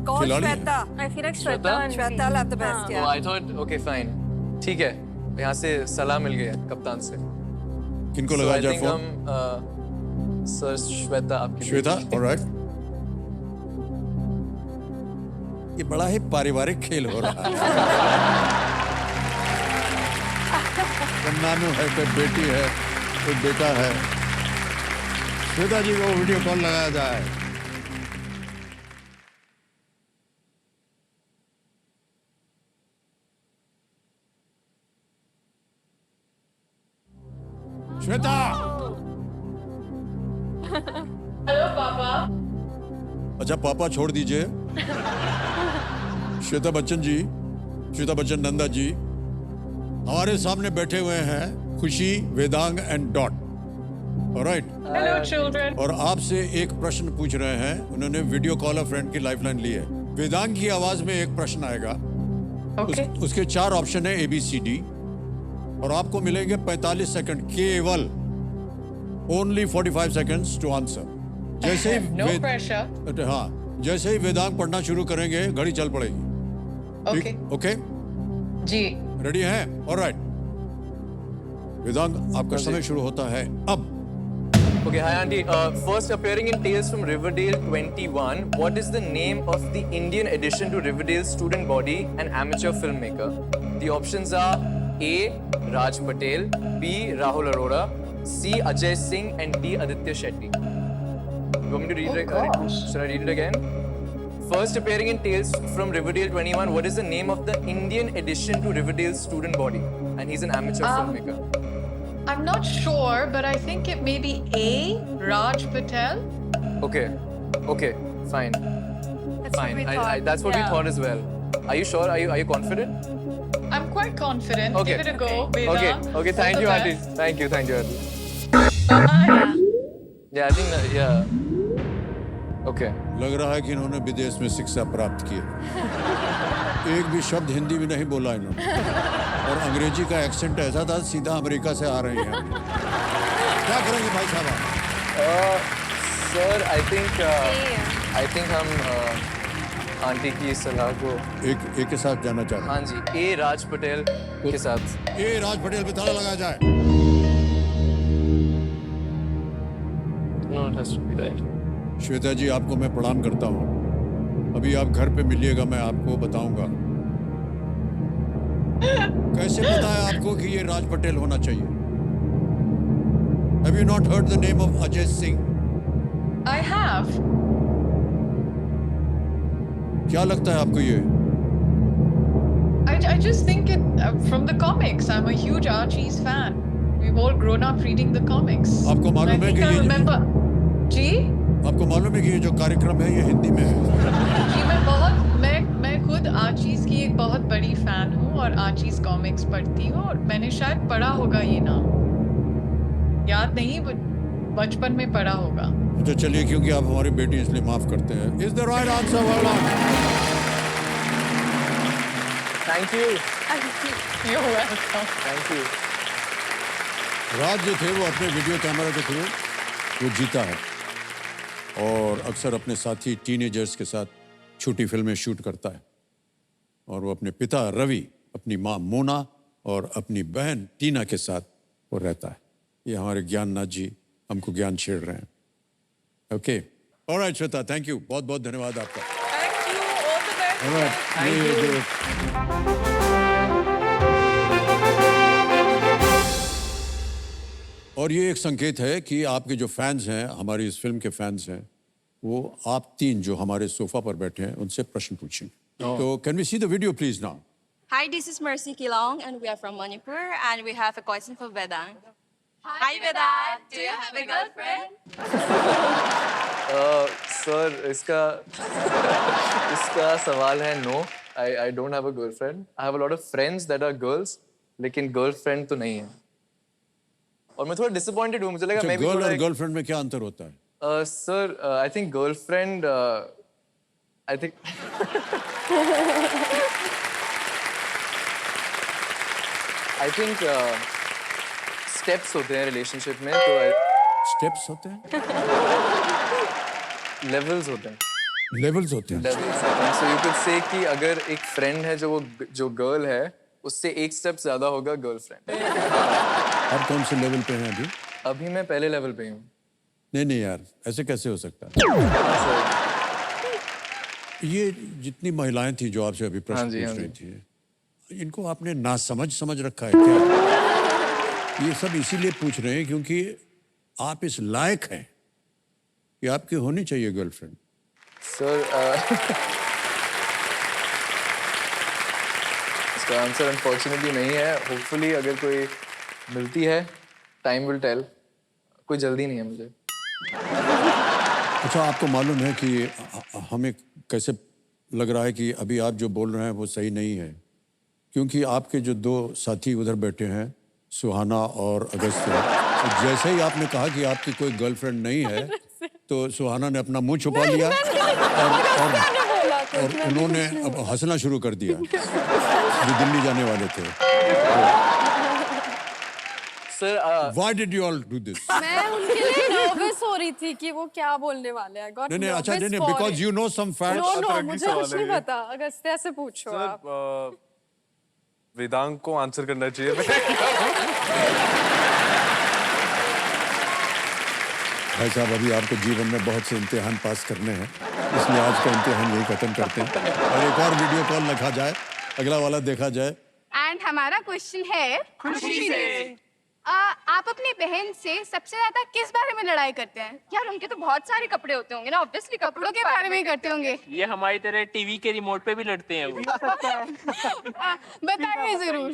Speaker 2: कौन?
Speaker 1: खिलाड़ी हैं।
Speaker 2: Shweta.
Speaker 10: I feel like
Speaker 12: Shweta?
Speaker 2: Shweta love the best,
Speaker 12: Oh,
Speaker 2: yeah.
Speaker 12: I thought okay fine, ठीक है। यहाँ से सलाह मिल गई है कप्तान से।
Speaker 1: किनको
Speaker 12: So
Speaker 1: लगाया
Speaker 12: I
Speaker 1: जाए
Speaker 12: think
Speaker 1: फोन?
Speaker 12: हम सर श्वेता आपके लिए-
Speaker 1: श्वेता, ऑलराइट। ये बड़ा ही पारिवारिक खेल हो रहा है। कोई नानू है, कोई बेटी है, कोई बेटा है। श्वेता जी को वीडियो कॉल लगाया जाए। श्वेता,
Speaker 14: हेलो पापा।
Speaker 1: अच्छा पापा छोड़ दीजिए। श्वेता बच्चन जी, श्वेता बच्चन नंदा जी हमारे सामने बैठे हुए हैं खुशी, Vedang and dot. Alright.
Speaker 14: Hello children.
Speaker 1: और आपसे एक प्रश्न पूछ रहे हैं। उन्होंने वीडियो कॉल फ्रेंड की लाइफलाइन ली है। वेदांग की आवाज में एक प्रश्न आएगा।
Speaker 14: Okay.
Speaker 1: उसके 4 ऑप्शन है ABCD और आपको मिलेंगे 45 सेकंड केवल। Only 45 seconds to answer. जैसे ही
Speaker 14: No pressure.
Speaker 1: हाँ, जैसे ही वेदांग पढ़ना शुरू करेंगे घड़ी चल पड़ेगी।
Speaker 14: Okay.
Speaker 1: ओके,
Speaker 14: जी।
Speaker 1: रेडी हैं? ऑलराइट। वेदांग आपका समय शुरू होता है अब।
Speaker 12: Okay, hi Auntie. First appearing in Tales from Riverdale 21, what is the name of the Indian addition to Riverdale student body and amateur filmmaker? The options are A. Raj Patel, B. Rahul Arora, C. Ajay Singh, and D. Aditya Shetty. You want me to read it? Should I read it again? First appearing in Tales from Riverdale 21, what is the name of the Indian addition to Riverdale student body? And he's an amateur filmmaker.
Speaker 14: I'm not sure, but I think it may be A. Raj Patel.
Speaker 12: Okay, okay, fine.
Speaker 11: That's
Speaker 12: Fine.
Speaker 11: what we
Speaker 12: I,
Speaker 11: thought.
Speaker 12: that's what we
Speaker 14: Yeah.
Speaker 12: thought as well. Are you sure? Are you confident?
Speaker 14: I'm quite confident.
Speaker 12: Okay.
Speaker 14: Give it a go,
Speaker 12: Okay.
Speaker 14: Vedant.
Speaker 12: Okay.
Speaker 14: All
Speaker 12: Thank
Speaker 14: the
Speaker 12: you,
Speaker 14: best.
Speaker 12: Auntie. Thank you, Auntie.
Speaker 14: Yeah.
Speaker 12: Yeah, I think that, yeah. Okay.
Speaker 1: लग रहा है कि इन्होंने विदेश में शिक्षा प्राप्त की है। एक भी शब्द हिंदी में नहीं बोला इन्होंने और अंग्रेजी का एक्सेंट ऐसा था सीधा अमेरिका से आ रही है। क्या करेंगे भाई साहब आप?
Speaker 12: Sir, I think हम आंटी की सलाह को।
Speaker 1: एक के साथ जाना चाहता
Speaker 12: हाँ जी, ए राज पटेल के साथ।
Speaker 1: ए राज पटेल पे ताला लगाया जाए।
Speaker 12: No, it has to be right.
Speaker 1: Shweta जी, आपको मैं प्रणाम करता हूँ। अभी आप घर पे मिलिएगा, मैं आपको बताऊंगा। कैसे पता है आपको कि ये राज पटेल होना चाहिए? Have you not heard the name of Ajay Singh?
Speaker 15: I have.
Speaker 1: क्या लगता है आपको ये?
Speaker 15: I just think it from the comics. I'm a huge Archie's fan. We've all grown up reading the comics.
Speaker 1: आपको मालूम है कि
Speaker 15: I
Speaker 1: ये
Speaker 15: remember. जी?
Speaker 1: आपको मालूम है कि ये जो कार्यक्रम है ये हिंदी में है?
Speaker 15: जी, मैं खुद आर्चीज की एक बहुत बड़ी फैन हूँ और आर्चीज कॉमिक्स पढ़ती हूँ और मैंने शायद पढ़ा होगा ये नाम, याद नहीं, बचपन में पढ़ा होगा।
Speaker 1: अच्छा चलिए, क्योंकि आप हमारी बेटी इसलिए माफ करते हैं। Is the right answer, well done.
Speaker 12: Thank you.
Speaker 15: You're welcome.
Speaker 12: Thank you.
Speaker 1: राज जो थे वो अपने वीडियो कैमरा के थ्रू वो जीता है और अक्सर अपने साथी टीनेजर्स के साथ छोटी फिल्में शूट करता है और वो अपने पिता रवि, अपनी माँ मोना और अपनी बहन टीना के साथ वो रहता है। ये हमारे ज्ञाननाथ जी हमको ज्ञान छेड़ रहे हैं। Okay, alright Shweta, thank you, बहुत बहुत धन्यवाद आपका।
Speaker 15: Thank you. All the best.
Speaker 1: Alright, और ये एक संकेत है कि आपके जो फैंस हैं, हमारी इस फिल्म के फैंस हैं, वो आप तीन जो हमारे सोफा पर बैठे हैं उनसे प्रश्न पूछें। तो can we see the video please now?
Speaker 16: Hi, this is Mercy Kilong, and we are from Manipur, and we have a question for Vedant. Hi, Vedant. Do you have a girlfriend?
Speaker 12: Sir, इसका सवाल है no. I don't have a girlfriend. I have a lot of friends that are girls, लेकिन गर्लफ्रेंड तो नहीं है। और मैं थोड़ा डिसअपॉइंटेड हूँ, मुझे लगा मैं भी
Speaker 1: गर्ल
Speaker 12: थोड़ा
Speaker 1: और गर्लफ्रेंड में क्या अंतर होता है?
Speaker 12: Sir, I think girlfriend, I think steps होते हैं रिलेशनशिप में, तो
Speaker 1: स्टेप्स होते हैं,
Speaker 12: लेवल्स होते हैं,
Speaker 1: लेवल्स होते हैं।
Speaker 12: सो यू कुड से कि अगर एक फ्रेंड है जो गर्ल है, उससे एक स्टेप ज्यादा होगा गर्लफ्रेंड।
Speaker 1: आप कौन से लेवल पे हैं अभी?
Speaker 12: अभी मैं पहले लेवल पे हूँ।
Speaker 1: नहीं यार, ऐसे कैसे हो सकता है? ये जितनी महिलाएं थी जो आपसे अभी प्रश्न पूछ रही थी, इनको आपने नासमझ समझ रखा है क्या? ये सब इसीलिए पूछ रहे हैं क्योंकि आप इस लायक हैं कि आपकी होनी चाहिए गर्लफ्रेंड।
Speaker 12: सर, इसका आंसर अनफॉर्चुनेटली नहीं है। होपफुली अगर कोई मिलती है, टाइम विल टेल। कोई जल्दी नहीं है मुझे।
Speaker 1: अच्छा, आपको मालूम है कि हमें कैसे लग रहा है कि अभी आप जो बोल रहे हैं वो सही नहीं है, क्योंकि आपके जो दो साथी उधर बैठे हैं, सुहाना और अगस्त्य, तो जैसे ही आपने कहा कि आपकी कोई गर्लफ्रेंड नहीं है, तो सुहाना ने अपना मुंह छुपा लिया और उन्होंने अब हंसना शुरू कर दिया, जो दिल्ली जाने वाले थे।
Speaker 12: Sir,
Speaker 1: Why did you all do this?
Speaker 17: मैं उनके लिए नर्वस हो रही थी कि वो क्या बोलने वाले हैं।
Speaker 1: नहीं, अच्छा, नहीं, because you know some facts.
Speaker 17: No, मुझे कुछ नहीं पता। अगस्त्य से पूछो आप।
Speaker 3: वेदांग को आंसर करना चाहिए।
Speaker 1: भाई साहब, अभी आपको जीवन में बहुत से इम्तिहान पास करने हैं, इसलिए आज का इम्तिहान यही खत्म करते हैं और एक और वीडियो कॉल रखा जाए, अगला वाला देखा जाए।
Speaker 7: एंड हमारा क्वेश्चन है खुशी से। आप अपनी बहन से सबसे ज्यादा किस बारे में लड़ाई करते हैं? यार, उनके तो बहुत सारे कपड़े होते होंगे ना, ऑब्वियसली कपड़ों के बारे में ही करते होंगे।
Speaker 18: ये हमारी तरह टीवी के रिमोट पे भी लड़ते हैं वो।
Speaker 7: बताइए जरूर।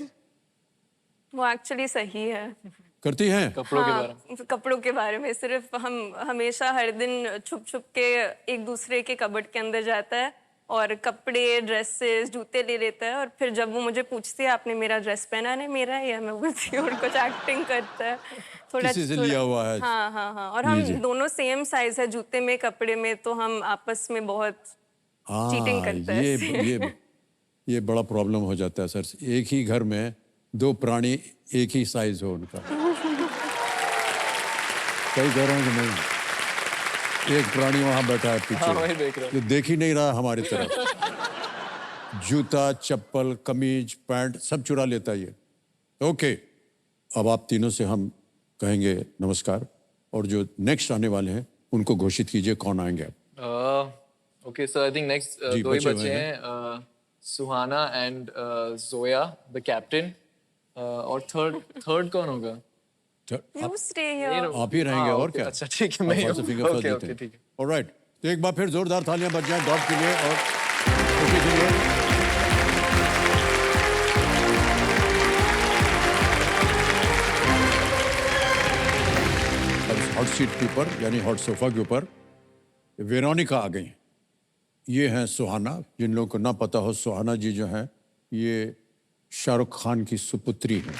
Speaker 10: वो एक्चुअली सही है।
Speaker 1: करती हैं
Speaker 12: कपड़ों के बारे में?
Speaker 10: कपड़ों के बारे में सिर्फ हम हमेशा हर दिन छुप छुप के एक दूसरे के कबर्ड के अंदर जाता है और कपड़े, ड्रेसेस, जूते ले लेता है, और फिर जब वो मुझे पूछती है आपने मेरा ड्रेस पहना है, मेरा ही है, मैं बोलती हूँ, और कुछ एक्टिंग करता है थोड़ा।
Speaker 1: किसी से लिया हुआ है?
Speaker 10: हाँ, और हम दोनों सेम साइज है जूते में, कपड़े में, तो हम आपस में बहुत चीटिंग करते हैं।
Speaker 1: ये बड़ा प्रॉब्लम हो जाता है सर। एक ही घर में दो प्राणी एक ही साइज हो उनका। कई कह रहे हैं कि नहीं, एक प्राणी वहां बैठा है पीछे,
Speaker 12: हाँ, वही देख रहा हूं।
Speaker 1: जो देख ही नहीं रहा हमारी तरफ। जूता, चप्पल, कमीज, पैंट सब चुरा लेता है ये। ओके, अब आप तीनों से हम कहेंगे नमस्कार, और जो नेक्स्ट आने वाले हैं उनको घोषित कीजिए कौन आएंगे।
Speaker 12: Okay, so I think next
Speaker 1: जी,
Speaker 12: दो ही
Speaker 1: बचे
Speaker 12: बचे
Speaker 1: हुए
Speaker 12: हैं, सुहाना एंड जोया द कैप्टन, और थर्ड कौन होगा?
Speaker 10: You stay here.
Speaker 1: आप ही रहेंगे और
Speaker 12: okay,
Speaker 1: क्या?
Speaker 12: अच्छा ठीक है, मैं ही हूँ। Okay, okay, ठीक है।
Speaker 1: ऑलराइट, तो एक बार फिर जोरदार तालियां बज जाएं डॉट के लिए और खुशी के लिए। अब हॉट सीट के ऊपर यानी हॉट सोफा के ऊपर वेरोनिका आ गई। ये हैं सुहाना। जिन लोगों को ना पता हो, सुहाना जी जो हैं ये शाहरुख खान की सुपुत्री हैं।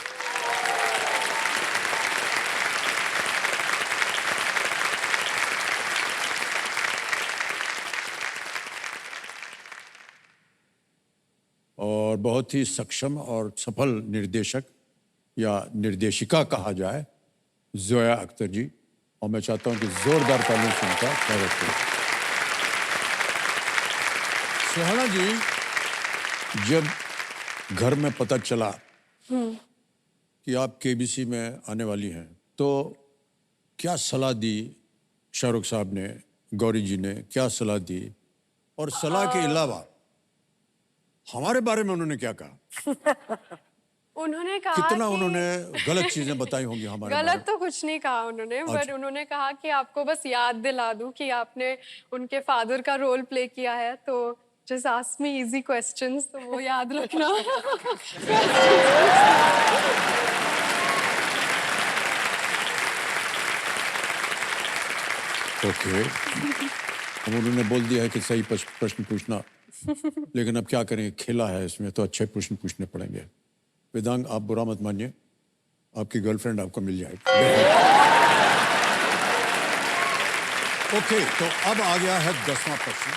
Speaker 1: और बहुत ही सक्षम और सफल निर्देशक या निर्देशिका कहा जाए जोया अख्तर जी, और मैं चाहता हूं कि जोरदार तालियों से उनका स्वागत करें। सुहाना जी, जब घर में पता चला कि आप केबीसी में आने वाली हैं, तो क्या सलाह दी शाहरुख साहब ने, गौरी जी ने क्या सलाह दी, और सलाह के अलावा हमारे बारे में उन्होंने क्या कहा?
Speaker 10: उन्होंने कहा
Speaker 1: कितना
Speaker 10: कि
Speaker 1: उन्होंने गलत चीजें बताई होंगी हमारे बारे
Speaker 10: गलत तो कुछ नहीं कहा उन्होंने, बट उन्होंने कहा कि आपको बस याद दिला दूं कि आपने उनके फादर का रोल प्ले किया है, तो just ask me easy questions, तो वो याद रखना।
Speaker 1: ओके, अब उन्होंने बोल दिया है कि सही प्रश्न पूछना, लेकिन अब क्या करें, खेला है इसमें तो अच्छे प्रश्न पूछने पड़ेंगे। वेदांग, आप बुरा मत मानिए, आपकी गर्लफ्रेंड आपको मिल जाएगी। ओके, तो अब आ गया है 10वां प्रश्न।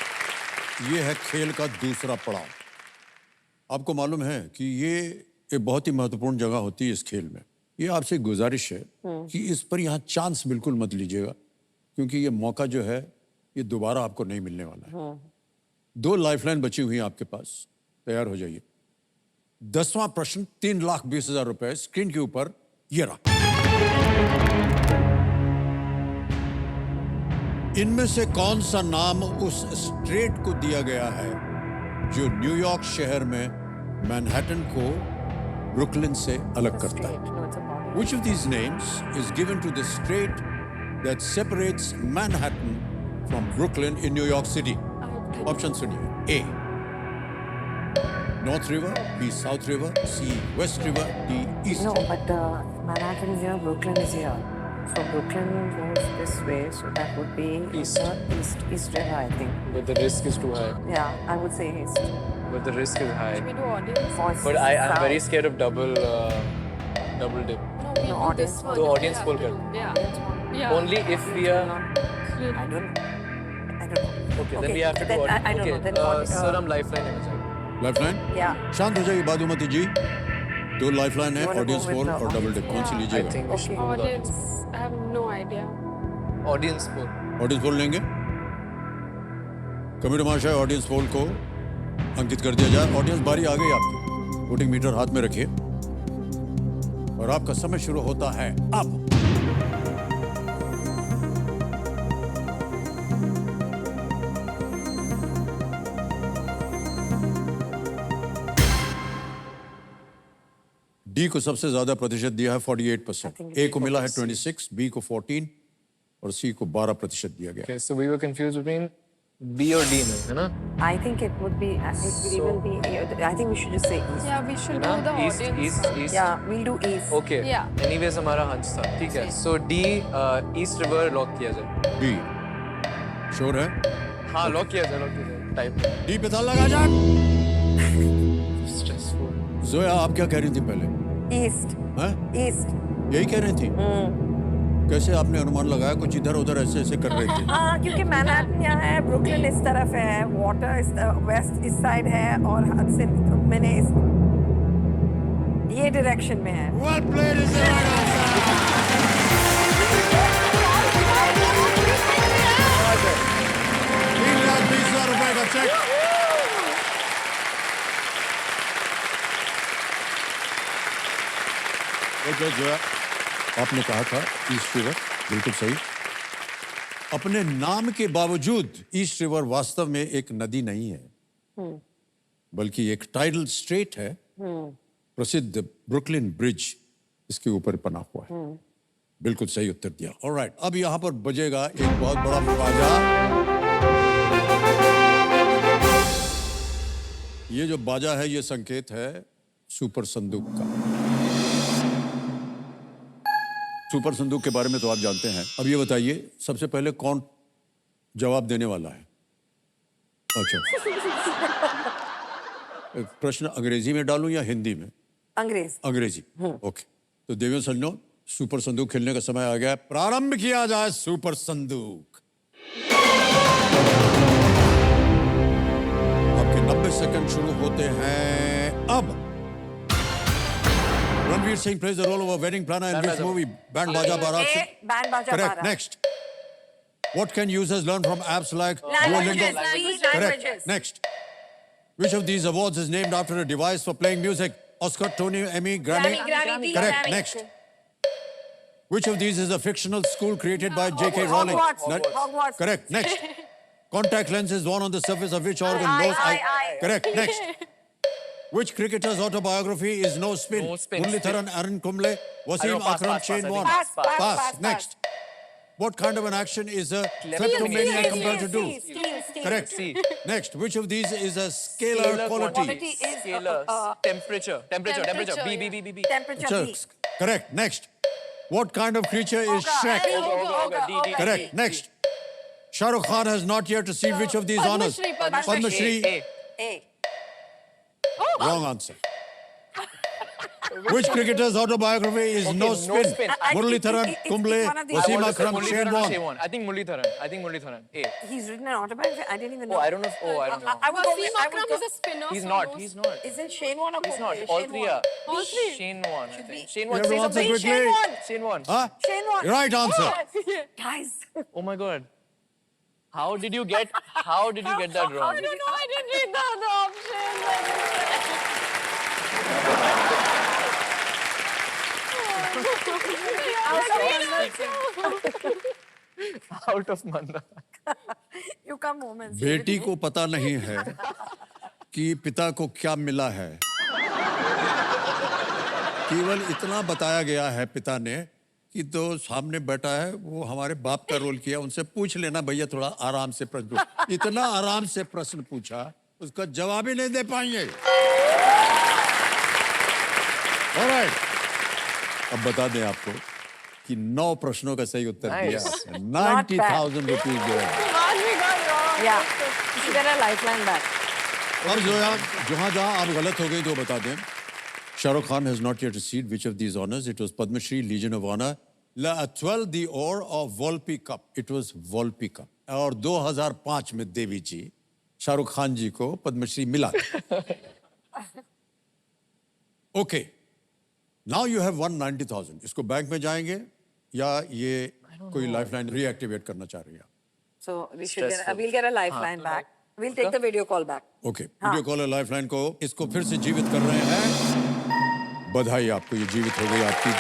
Speaker 1: ये है खेल का दूसरा पड़ाव। आपको मालूम है कि ये एक बहुत ही महत्वपूर्ण जगह होती है इस खेल में। ये आपसे गुजारिश है कि इस पर यहाँ चांस बिल्कुल मत लीजिएगा, क्योंकि ये मौका जो है ये दोबारा आपको नहीं मिलने वाला है। 2 लाइफलाइन बची हुई हैं आपके पास, तैयार हो जाइए। 10वां प्रश्न, 3,20,000 रुपए स्क्रीन के ऊपर ये रहा। इनमें से कौन सा नाम उस स्ट्रेट को दिया गया है जो न्यूयॉर्क शहर में मैनहट्टन को ब्रुकलिन से अलग करता है? Which of these names is given to the strait that separates Manhattan from Brooklyn in New York City? Option सुनिए। A, North River, B, South River, C, West River, D, East
Speaker 2: No,
Speaker 1: River.
Speaker 2: but Manhattan is here, Brooklyn is here. So Brooklyn goes this way, so that would be East River, I think.
Speaker 12: But the risk is too high.
Speaker 2: Yeah, I would say East.
Speaker 12: But the risk is high.
Speaker 10: We do audience.
Speaker 2: Or
Speaker 12: But I'm very
Speaker 2: South.
Speaker 12: scared of double dip.
Speaker 10: No, we
Speaker 2: No,
Speaker 10: do
Speaker 2: audience.
Speaker 10: this one.
Speaker 12: तो audience
Speaker 10: Yeah.
Speaker 12: poll कर दो।
Speaker 10: Yeah.
Speaker 12: Only if we are.
Speaker 2: I don't know.
Speaker 12: Okay, then we have to do
Speaker 2: then
Speaker 12: audience.
Speaker 2: I don't know.
Speaker 12: Okay,
Speaker 2: Then
Speaker 12: sir, हम lifeline लेना चाहेंगे।
Speaker 1: लाइफलाइन?
Speaker 2: Yeah.
Speaker 1: शांत हो जाइए बादुमती जी। 2 लाइफलाइन है,
Speaker 2: You wanna go
Speaker 1: audience
Speaker 2: with
Speaker 1: poll
Speaker 2: the
Speaker 1: और डबल डिप, कौन सी
Speaker 12: I
Speaker 1: लीजिएगा?
Speaker 12: think we should go with
Speaker 10: Audience. I have no idea.
Speaker 12: audience poll.
Speaker 1: Audience poll लेंगे। कमेटी महाशय, ऑडियंस पोल को अंकित कर दिया जाए। ऑडियंस बारी आ गई आपकी। वोटिंग मीटर हाथ में रखिए और आपका समय शुरू होता है अब। डी को सबसे ज्यादा प्रतिशत दिया है 48%, ए को मिला है 26, बी को 14 और सी को 12% दिया गया।
Speaker 12: Okay, so we were confused between B or D में, है ना?
Speaker 2: I think it would be. It would even be. I think we should just say East.
Speaker 10: Yeah, we should
Speaker 12: ना?
Speaker 10: do the
Speaker 12: East,
Speaker 10: audience.
Speaker 12: East.
Speaker 2: Yeah, we'll do East.
Speaker 12: Okay.
Speaker 10: Yeah.
Speaker 12: Anyways हमारा hunch था, ठीक है। So D, East River lock किया जाए।
Speaker 1: डी श्योर है?
Speaker 12: हाँ, lock किया जाए। Type.
Speaker 1: डी पे ताला लगा जा।
Speaker 12: Stressful.
Speaker 1: जोया, आप क्या कह रही थी पहले?
Speaker 2: East.
Speaker 1: हैं?
Speaker 2: East.
Speaker 1: यही कह रही थी? कैसे आपने अनुमान लगाया? कुछ इधर उधर ऐसे ऐसे कर रहे थे।
Speaker 2: हाँ, क्योंकि मैनहट्टन यहाँ है, ब्रुकलिन इस तरफ है, वाटर इस वेस्ट इस साइड है, और हडसन मैंने ये डायरेक्शन में है।
Speaker 1: Well played is the right answer. 3,20,000 रुपए का चेक जोया, आपने कहा था ईस्ट रिवर, बिल्कुल सही। अपने नाम के बावजूद ईस्ट रिवर वास्तव में एक नदी नहीं है, बल्कि एक टाइडल स्ट्रेट है। प्रसिद्ध ब्रुकलिन ब्रिज इसके ऊपर बना हुआ है। बिल्कुल सही उत्तर दिया। ऑलराइट, अब यहाँ पर बजेगा एक बहुत बड़ा बाजा। ये जो बाजा है ये संकेत है सुपर संदूक का। सुपर संदूक के बारे में तो आप जानते हैं। अब ये बताइए सबसे पहले कौन जवाब देने वाला है? अच्छा, प्रश्न अंग्रेजी में डालूं या हिंदी में? अंग्रेजी। ओके, तो देवियों सज्जनों, सुपर संदूक खेलने का समय आ गया है। प्रारंभ किया जाए सुपर संदूक। आपके 90 सेकंड शुरू होते हैं अब। Ranveer Singh plays the role of a wedding planner in which movie? Band Baja Barat.
Speaker 2: Band Baja
Speaker 1: Correct.
Speaker 2: Barat.
Speaker 1: Next. What can users learn from apps like
Speaker 2: Languages.
Speaker 1: Duolingo? Correct. Next. Which of these awards is named after a device for playing music? Oscar, Tony, Emmy, Grammy?
Speaker 2: Grammy.
Speaker 1: Correct. Next. Which of these is a fictional school created by J.K. Rowling?
Speaker 2: Hogwarts.
Speaker 1: Correct. Next. Contact lens is worn on the surface of which organ?
Speaker 2: Eye.
Speaker 1: Correct. Next. Which cricketer's autobiography is No Spin?
Speaker 12: No Spin.
Speaker 1: Muralitharan, Arun Kumble, Wasim Akram, Shane Warne. Pass. Next. What kind of an action is a kleptomaniac compelled to do?
Speaker 2: Steal.
Speaker 1: Correct. Next. Which of these is a scalar quality?
Speaker 12: Scalars. Temperature. B.
Speaker 2: Temperature B.
Speaker 1: Correct. Next. What kind of creature is Shrek?
Speaker 2: Ogre.
Speaker 1: Correct. Next. Shah Rukh Khan has not yet received which of these honors? Padma Shri.
Speaker 2: A.
Speaker 1: Wrong answer. Which cricketer's autobiography is No Spin? Muralitharan, Kumble, Wasim Akram, Shane Warne.
Speaker 12: I think Muralitharan. A.
Speaker 2: He's written an autobiography. I didn't even know.
Speaker 12: Oh, I don't know.
Speaker 17: Wasim Akram is a spin-off.
Speaker 12: He's not.
Speaker 2: Isn't Shane Warne or
Speaker 12: He's not. All three are. Shane Warne, I think. Shane
Speaker 1: You
Speaker 12: Warne.
Speaker 1: have
Speaker 12: Say
Speaker 1: to answer
Speaker 12: something.
Speaker 1: quickly.
Speaker 12: Shane Warne.
Speaker 1: Huh?
Speaker 2: Shane Warne.
Speaker 1: Right answer.
Speaker 2: Guys.
Speaker 12: Oh my God. How did you get that wrong?
Speaker 17: I don't know. I didn't read the other
Speaker 12: Out of Manda.
Speaker 2: You come moments.
Speaker 1: बेटी को पता नहीं है कि पिता को क्या मिला है। केवल इतना बताया गया है पिता ने कि तो सामने बैठा है वो हमारे बाप का रोल किया, उनसे पूछ लेना भैया थोड़ा आराम से प्रश्न। इतना आराम से प्रश्न पूछा, उसका जवाब ही नहीं दे पाएंगे। ऑलराइट, अब बता दें आपको कि 9 प्रश्नों का सही उत्तर दिया। 90,000 रुपीज दिया।
Speaker 2: Yeah. You should get a lifeline back.
Speaker 1: अब जोया, जहाँ आप गलत हो गई तो बता दें। Shah Rukh Khan has not yet received which of these honors? It was Padma Shri, Legion of Honor, La Étoile d'Or or Volpi Cup. It was Volpi Cup. और 2005 में देवी जी शाहरुख खान जी को पद्मश्री मिला। Okay. Now you have won 90,000. इसको बैंक में जाएंगे या ये कोई लाइफलाइन रीएक्टिवेट करना चाह रही है?
Speaker 2: So we'll get a lifeline back. We'll take the video call back.
Speaker 1: Okay. Video call lifeline को इसको फिर से जीवित कर रहे हैं। बधाई आपको, ये जीवित हो गई आपकी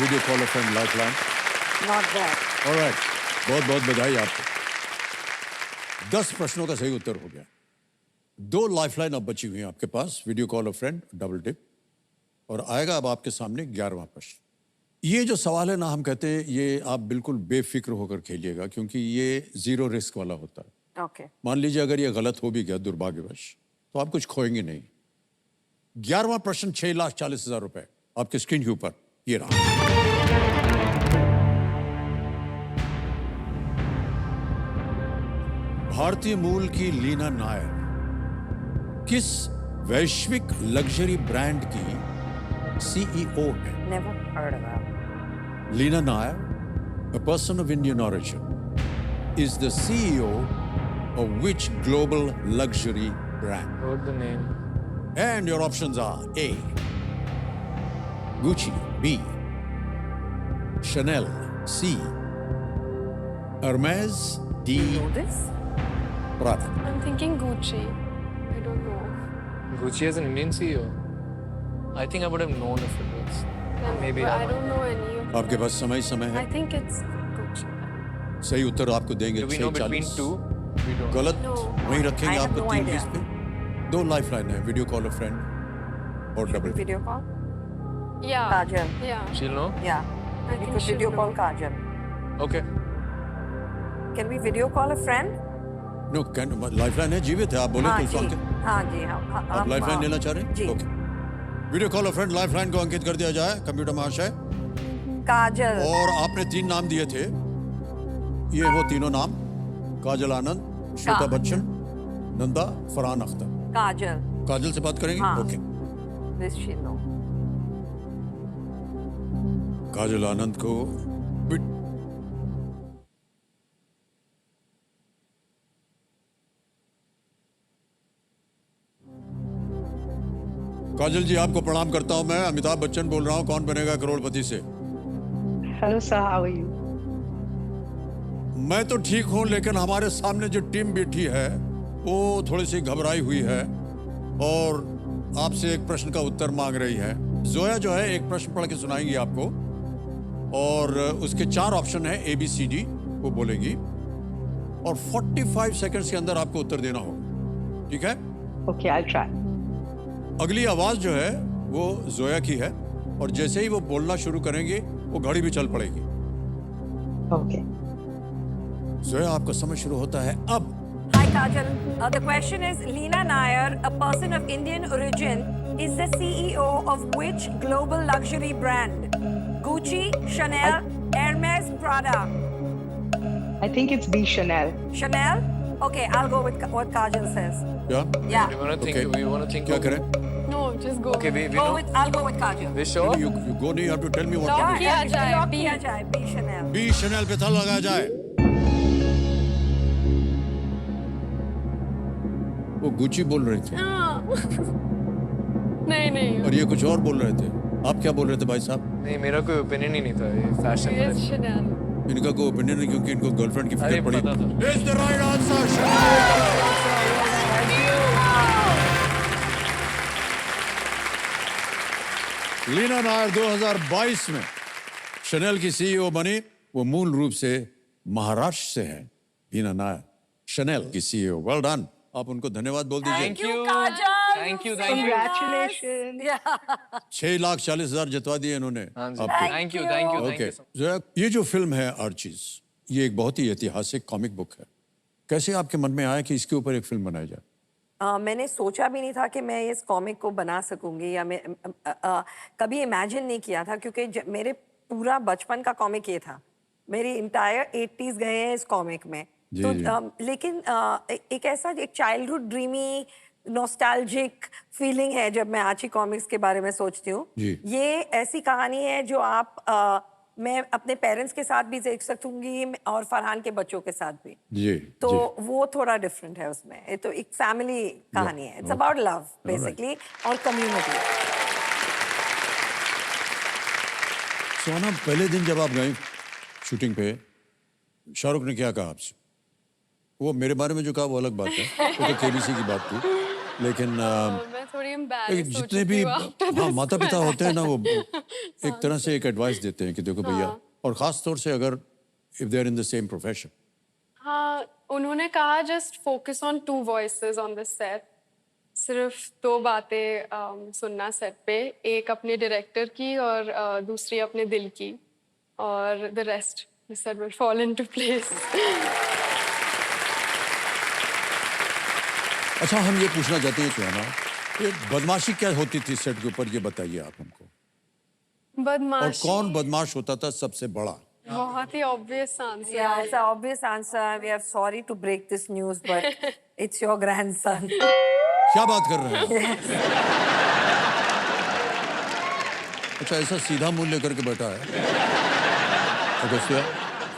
Speaker 1: video call friend lifeline.
Speaker 2: Not bad.
Speaker 1: Alright, बहुत बहुत बधाई आपको। 10 प्रश्नों का सही उत्तर हो गया। 2 लाइफलाइन अब बची हुई हैं आपके पास, video call friend double dip, और आएगा अब आपके सामने 11वां प्रश्न। ये जो सवाल है ना, हम कहते हैं ये आप बिल्कुल बेफिक्र होकर खेलिएगा क्योंकि ये 0 रिस्क वाला होता है।
Speaker 2: Okay.
Speaker 1: मान लीजिए अगर ये गलत हो भी गया दुर्भाग्यवश, तो आप कुछ खोएंगे नहीं। 11वां प्रश्न 6,40,000 रुपए आपके स्क्रीन के ऊपर ये रहा। भारतीय मूल की लीना नायर किस वैश्विक लग्जरी ब्रांड की CEO है?
Speaker 2: Never heard of that.
Speaker 1: Leena Nair, a person of Indian origin, is the CEO of which global luxury brand?
Speaker 12: Wrote the name.
Speaker 1: And your options are A. Gucci, B. Chanel, C. Hermes, D. Prada.
Speaker 17: I'm thinking Gucci. I don't know.
Speaker 12: Gucci is an Indian CEO. I think I would have known if it was. Maybe.
Speaker 10: I don't know any of
Speaker 1: आपके पास समय है?
Speaker 10: I think it's Gucci.
Speaker 1: सही उत्तर आपको देंगे
Speaker 12: Do we know between
Speaker 1: 6:40।
Speaker 12: two? We don't.
Speaker 1: गलत
Speaker 10: No.
Speaker 1: वहीं रखेंगे
Speaker 2: I have
Speaker 1: आपको
Speaker 2: no
Speaker 1: 3
Speaker 2: idea.
Speaker 1: 20 पे। 2 लाइफ लाइन है, वीडियो कॉल अ फ्रेंड और double.
Speaker 2: Video call
Speaker 10: Yeah.
Speaker 2: Kajal
Speaker 10: Yeah.
Speaker 12: She'll know?
Speaker 2: या
Speaker 10: I
Speaker 2: we
Speaker 10: think
Speaker 2: could
Speaker 10: she'll
Speaker 2: video
Speaker 10: know.
Speaker 2: Call Kajal
Speaker 12: Okay.
Speaker 2: Can we video call a friend
Speaker 1: no can life line है, जीवित है, आप बोले
Speaker 2: हाँ
Speaker 1: तो
Speaker 2: जी
Speaker 1: सॉन्ग के
Speaker 2: हाँ जी हाँ
Speaker 1: आप लाइफ लाइन लेना चाह रहे हैं?
Speaker 2: जी
Speaker 1: okay, video call a friend lifeline को अंकित कर दिया जाए कंप्यूटर महाशय।
Speaker 2: काजल
Speaker 1: और आपने 3 नाम दिए थे, ये वो तीनों नाम, काजल आनंद, श्वेता बच्चन, नंदा, फरहान अख्तर।
Speaker 2: काजल
Speaker 1: काजल से बात करेंगे?
Speaker 2: हाँ।
Speaker 1: ओके,
Speaker 2: दिस शी नो
Speaker 1: काजल आनंद को काजल जी आपको प्रणाम करता हूं मैं, अमिताभ बच्चन बोल रहा हूं, कौन बनेगा करोड़पति से।
Speaker 19: Hello sir, how are you?
Speaker 1: मैं तो ठीक हूं, लेकिन हमारे सामने जो टीम बैठी है वो थोड़ी सी घबराई हुई है और आपसे एक प्रश्न का उत्तर मांग रही है। जोया जो है एक प्रश्न पढ़ के सुनाएंगी आपको और उसके 4 ऑप्शन है, ABCD वो बोलेंगी और 45 सेकंड्स के अंदर आपको उत्तर देना होगा, ठीक है?
Speaker 19: Okay, I try.
Speaker 1: अगली आवाज जो है वो जोया की है और जैसे ही वो बोलना शुरू करेंगे वो घड़ी भी चल पड़ेगी।
Speaker 19: ओके।
Speaker 1: जोया आपका समय शुरू होता है अब।
Speaker 2: Hi Kajal, the question is Leena Nair, a person of Indian origin, is the CEO of which global luxury brand? Gucci, Chanel, Hermes, Prada.
Speaker 19: I think it's B. Chanel.
Speaker 2: Chanel? Okay, I'll go with what Kajal says.
Speaker 1: Yeah?
Speaker 2: Yeah.
Speaker 12: We want to think.
Speaker 1: Okay.
Speaker 12: We want to think.
Speaker 1: क्या करें?
Speaker 10: No, just go.
Speaker 12: Okay, we
Speaker 2: Go
Speaker 12: know.
Speaker 2: with, I'll go with Kajal.
Speaker 12: We sure?
Speaker 1: You go, you have to tell me what
Speaker 10: Lock
Speaker 1: to do।
Speaker 10: किया जाए,
Speaker 2: Lock
Speaker 10: B।
Speaker 2: किया जाए, B Chanel.
Speaker 1: B Chanel पे था लगाया जाए। वो गुची बोल रहे थे
Speaker 10: नहीं
Speaker 1: और ये कुछ और बोल रहे थे। आप क्या बोल रहे थे भाई साहब?
Speaker 12: नहीं, मेरा कोई ओपिनियन ही नहीं था ये फैशन
Speaker 10: Yes, Chanel.
Speaker 1: इनका कोई ओपिनियन नहीं क्योंकि इनको गर्लफ्रेंड की
Speaker 12: अरे
Speaker 1: फिक्र पड़ी।
Speaker 12: पता था।
Speaker 1: It's the right answer, Leena Nair 2022 में शनेल की CEO बनी। वो मूल रूप से महाराष्ट्र से है। लीना नायर शनेल की CEO। वेल डन, आप उनको धन्यवाद बोल दीजिए।
Speaker 12: Thank you.
Speaker 2: Kajal.
Speaker 12: Thank you.
Speaker 19: Congratulations.
Speaker 1: 6,40,000 जितवा दिए इन्होंने
Speaker 12: हाँ जी।
Speaker 1: आपको।
Speaker 12: Thank you. Thank you.
Speaker 1: Okay, ये जो फिल्म है आर्चीज, ये एक बहुत ही ऐतिहासिक कॉमिक बुक है। कैसे आपके मन में आया कि इसके ऊपर एक फिल्म बनाई जाए?
Speaker 2: मैंने सोचा भी नहीं था कि मैं इस कॉमिक को बना सकूंगी या मैं कभी इमेजिन नहीं किया था क्योंकि मेरे पूरा बचपन का कॉमिक ये था। मेरी इंटायर 80s गए हैं इस कॉमिक में।
Speaker 1: जी,
Speaker 2: तो
Speaker 1: जी।
Speaker 2: लेकिन एक ऐसा एक चाइल्डहुड ड्रीमी नॉस्टैल्जिक फीलिंग है जब मैं आर्ची कॉमिक्स के बारे में सोचती हूँ।
Speaker 1: जी।
Speaker 2: ये ऐसी कहानी है जो आप मैं अपने पेरेंट्स के साथ भी देख सकूंगी और फरहान के बच्चों के साथ भी।
Speaker 1: जी
Speaker 2: तो
Speaker 1: जी।
Speaker 2: वो थोड़ा डिफरेंट है उसमें। ये तो एक फैमिली कहानी है। इट्स अबाउट लव बेसिकली और कम्युनिटी।
Speaker 1: सोना, पहले दिन जब आप गए शूटिंग पे, शाहरुख ने क्या कहा आपसे? वो मेरे बारे में जो कहा वो अलग बात है, वो तो KBC की बात थी, लेकिन
Speaker 10: मैं थोड़ी embarrassed हो
Speaker 1: जितने
Speaker 10: चुकी
Speaker 1: भी
Speaker 10: हूँ after this
Speaker 1: माता पिता
Speaker 10: question.
Speaker 1: होते हैं ना, वो एक तरह से एक एडवाइस देते हैं कि देखो भैया, और खास तौर से अगर if they are in the same profession.
Speaker 10: हाँ, उन्होंने कहा just focus on 2 voices on the set. सिर्फ 2 बातें सुनना सेट पे, एक अपने डायरेक्टर की और दूसरी अपने दिल की, और the rest he said will fall into place.
Speaker 1: अच्छा, हम ये पूछना चाहते हैं सुहाना, ये बदमाशी क्या होती थी सेट के ऊपर, ये बताइए आप हमको। और
Speaker 10: बदमाश
Speaker 1: कौन बदमाश होता था सबसे बड़ा?
Speaker 10: बहुत ही obvious answer.
Speaker 2: Yeah, it's an obvious answer. We are sorry to break this news, but it's your grandson.
Speaker 1: क्या बात कर रहे हैं? अच्छा, ऐसा सीधा मुंह लेकर के बैठा है अगस्त्य,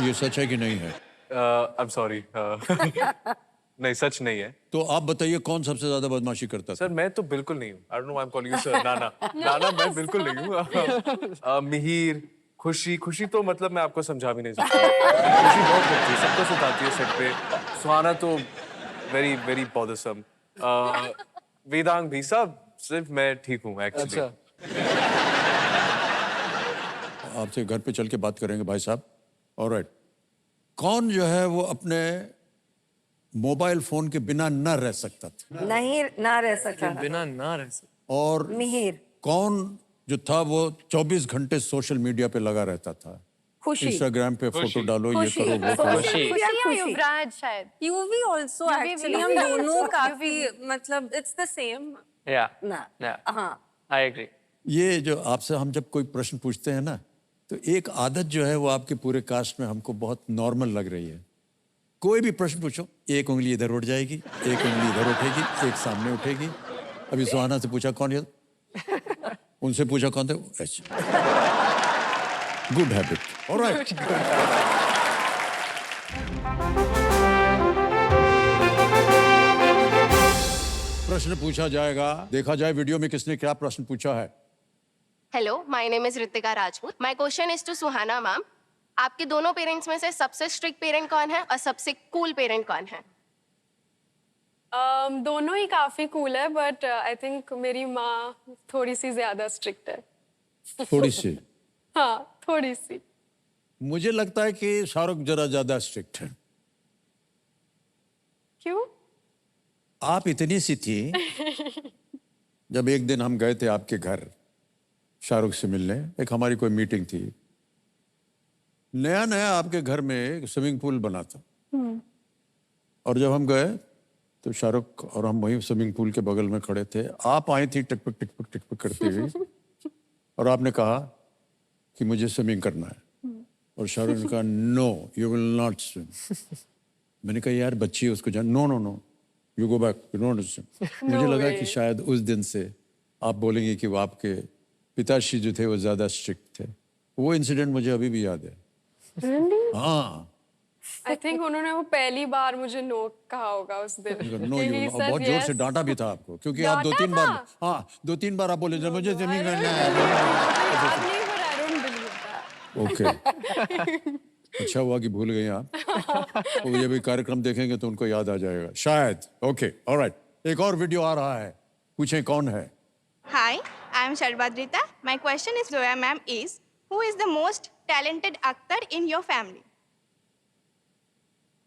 Speaker 1: ये सच है कि नहीं है?
Speaker 3: I am sorry. नहीं, सच नहीं है।
Speaker 1: तो आप बताइए कौन सबसे ज्यादा बदमाशी करता था?
Speaker 3: सर मैं तो बिल्कुल नहीं हूँ। I don't know why I am calling you sir. नाना नाना मैं बिल्कुल नहीं हूँ। मिहिर, खुशी तो मतलब मैं आपको समझा भी नहीं सकता। खुशी बहुत करती है, सबको सुताती है सेट पे। सुहाना तो वेरी वेरी बॉदरसम। वेदांग भी, सब सिर्फ मैं ठीक हूँ एक्चुअली।
Speaker 12: अच्छा।
Speaker 1: आपसे घर पे चल के बात करेंगे भाई साहब। ऑलराइट, कौन जो है वो अपने मोबाइल फोन के बिना न रह सकता था?
Speaker 2: नहीं, ना रह सकता।
Speaker 12: बिना ना रह सकता।
Speaker 1: और
Speaker 2: मिहिर।
Speaker 1: कौन जो था वो 24 घंटे सोशल मीडिया पे लगा रहता था?
Speaker 2: खुशी।
Speaker 1: इंस्टाग्राम पे फोटो डालो, ये
Speaker 2: खुशी।
Speaker 1: करो, वो करो।
Speaker 11: खुशी या युवराज शायद।
Speaker 10: यूवी ऑल्सो एक्चुअली हम दोनों काफी मतलब इट्स द सेम।
Speaker 12: या
Speaker 2: ना हाँ,
Speaker 12: आई एग्री।
Speaker 1: ये जो आपसे हम जब कोई प्रश्न पूछते हैं ना, तो एक आदत जो है वो आपके पूरे कास्ट में हमको बहुत नॉर्मल लग रही है। कोई भी प्रश्न पूछो, एक उंगली इधर उठ जाएगी, एक उंगली इधर उठेगी, एक सामने उठेगी। अभी सुहाना से पूछा कौन है, उनसे पूछा कौन थे, गुड हैबिट। ऑलराइट, प्रश्न पूछा जाएगा, देखा जाए वीडियो में किसने क्या प्रश्न पूछा है।
Speaker 20: Hello, my name is Ritika Rajput. My question is to Suhana ma'am. आपके दोनों पेरेंट्स में से सबसे स्ट्रिक्ट पेरेंट कौन है और सबसे कूल पेरेंट कौन है?
Speaker 10: दोनों ही काफी कूल है, बट आई थिंक मेरी माँ थोड़ी सी ज्यादा स्ट्रिक्ट है।
Speaker 1: थोड़ी सी?
Speaker 10: हाँ, थोड़ी सी।
Speaker 1: मुझे लगता है कि शाहरुख जरा ज्यादा स्ट्रिक्ट है।
Speaker 10: क्यों?
Speaker 1: आप इतनी सी थी जब एक दिन हम गए थे आपके घर शाहरुख से मिलने, एक हमारी कोई मीटिंग थी। नया नया आपके घर में एक स्विमिंग पूल बना था, और जब हम गए तो शाहरुख और हम वहीं स्विमिंग पूल के बगल में खड़े थे। आप आई थी टिकपक टिकपक टिकपक करती हुई, और आपने कहा कि मुझे स्विमिंग करना है, और शाहरुख ने कहा no you will not swim. मैंने कहा यार बच्ची है, उसको जान। No no no, you go back, you don't swim. मुझे लगा कि शायद उस दिन से आप बोलेंगे कि वो आपके पिताश्री जो थे वो ज्यादा स्ट्रिक्ट थे। वो इंसिडेंट मुझे अभी भी याद है। हाँ,
Speaker 10: आई थिंक उन्होंने वो पहली बार मुझे नो कहा होगा उस दिन।
Speaker 1: नो यू, और बहुत जोर से डांटा भी था आपको, क्योंकि आप दो तीन बार आप बोले मुझे स्विमिंग करना है। ओके, अच्छा हुआ कि भूल गए आप। तो ये भी कार्यक्रम देखेंगे तो उनको याद आ जाएगा शायद। ओके, ऑलराइट, एक और वीडियो आ रहा है, पूछें कौन है।
Speaker 21: Hi, I am Sharvadrita. My question is Zoya ma'am is, who is the most talented actor in your family?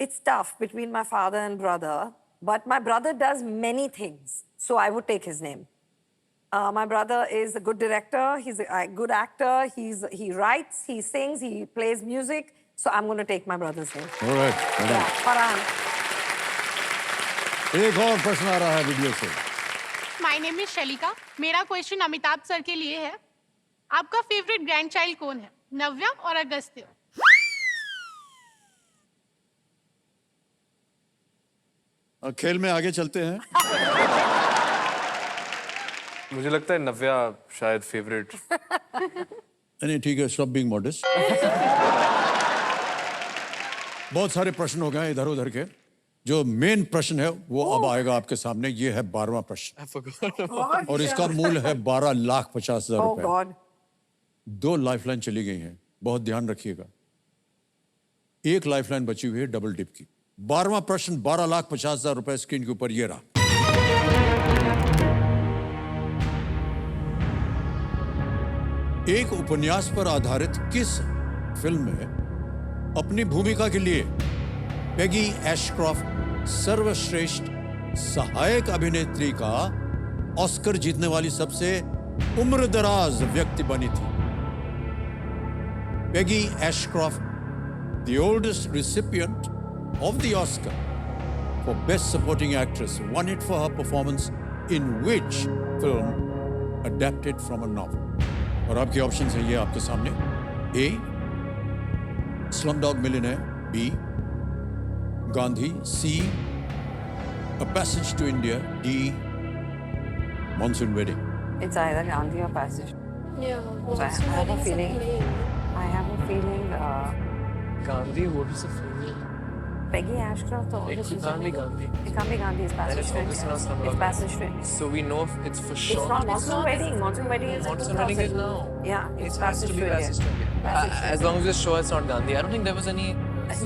Speaker 2: it's tough between my father and brother, but my brother does many things, so I would take his name. My brother is a good director, he's a good actor, he writes, he sings, he plays music, so I'm going to take my brother's name.
Speaker 1: All right,
Speaker 2: Yeah, Farhan.
Speaker 1: एक और प्रश्न आ रहा है वीडियो से।
Speaker 22: My name is Shalika. मेरा क्वेश्चन अमिताभ सर के लिए है। आपका फेवरेट ग्रैंड चाइल्ड कौन है, नव्या और अगस्त्य?
Speaker 1: खेल में आगे चलते हैं।
Speaker 3: मुझे लगता है नव्या शायद फेवरेट।
Speaker 1: नहीं ठीक है, स्टॉप बीइंग मॉडेस्ट। बहुत सारे प्रश्न हो गए इधर उधर के। जो मेन प्रश्न है वो अब आएगा आपके सामने। ये है 12वां प्रश्न, और इसका मूल है 12,50,000 रुपए। 2 लाइफलाइन चली गई हैं, बहुत ध्यान रखिएगा। एक लाइफलाइन बची हुई है डबल डिप की। 12वां प्रश्न 12,50,000 रुपए स्क्रीन के ऊपर ये रहा। एक उपन्यास पर आधारित किस फिल्म में अपनी भूमिका के लिए पेगी एशक्रॉफ्ट सर्वश्रेष्ठ सहायक अभिनेत्री का ऑस्कर जीतने वाली सबसे उम्रदराज व्यक्ति बनी थी? Peggy Ashcroft, the oldest recipient of the Oscar for Best Supporting Actress, won it for her performance in which film adapted from a novel? और आपके ऑप्शंस हैं ये आपके सामने। A, Slumdog Millionaire, B, Gandhi, C, A Passage to India, D, Monsoon Wedding.
Speaker 2: It's either Gandhi or Passage.
Speaker 11: Yeah.
Speaker 2: So I have a feeling.
Speaker 12: Gandhi, what is the film?
Speaker 2: Peggy Ashcroft or
Speaker 12: It can't be Gandhi.
Speaker 2: It can't be Gandhi. It's
Speaker 12: Then
Speaker 2: Passage
Speaker 12: it's
Speaker 2: to
Speaker 12: obviously not
Speaker 2: India.
Speaker 12: Slumdog
Speaker 2: It's Passage to India.
Speaker 12: So we know if it's for sure.
Speaker 2: It's not Monsoon Wedding. Monsoon Wedding is
Speaker 12: Monsoon Wedding is now.
Speaker 2: Yeah, it's
Speaker 12: It has to
Speaker 2: Passage
Speaker 12: be
Speaker 2: to
Speaker 12: Passage to
Speaker 2: India.
Speaker 12: India. As long as it's sure it's not Gandhi. I don't think there was any.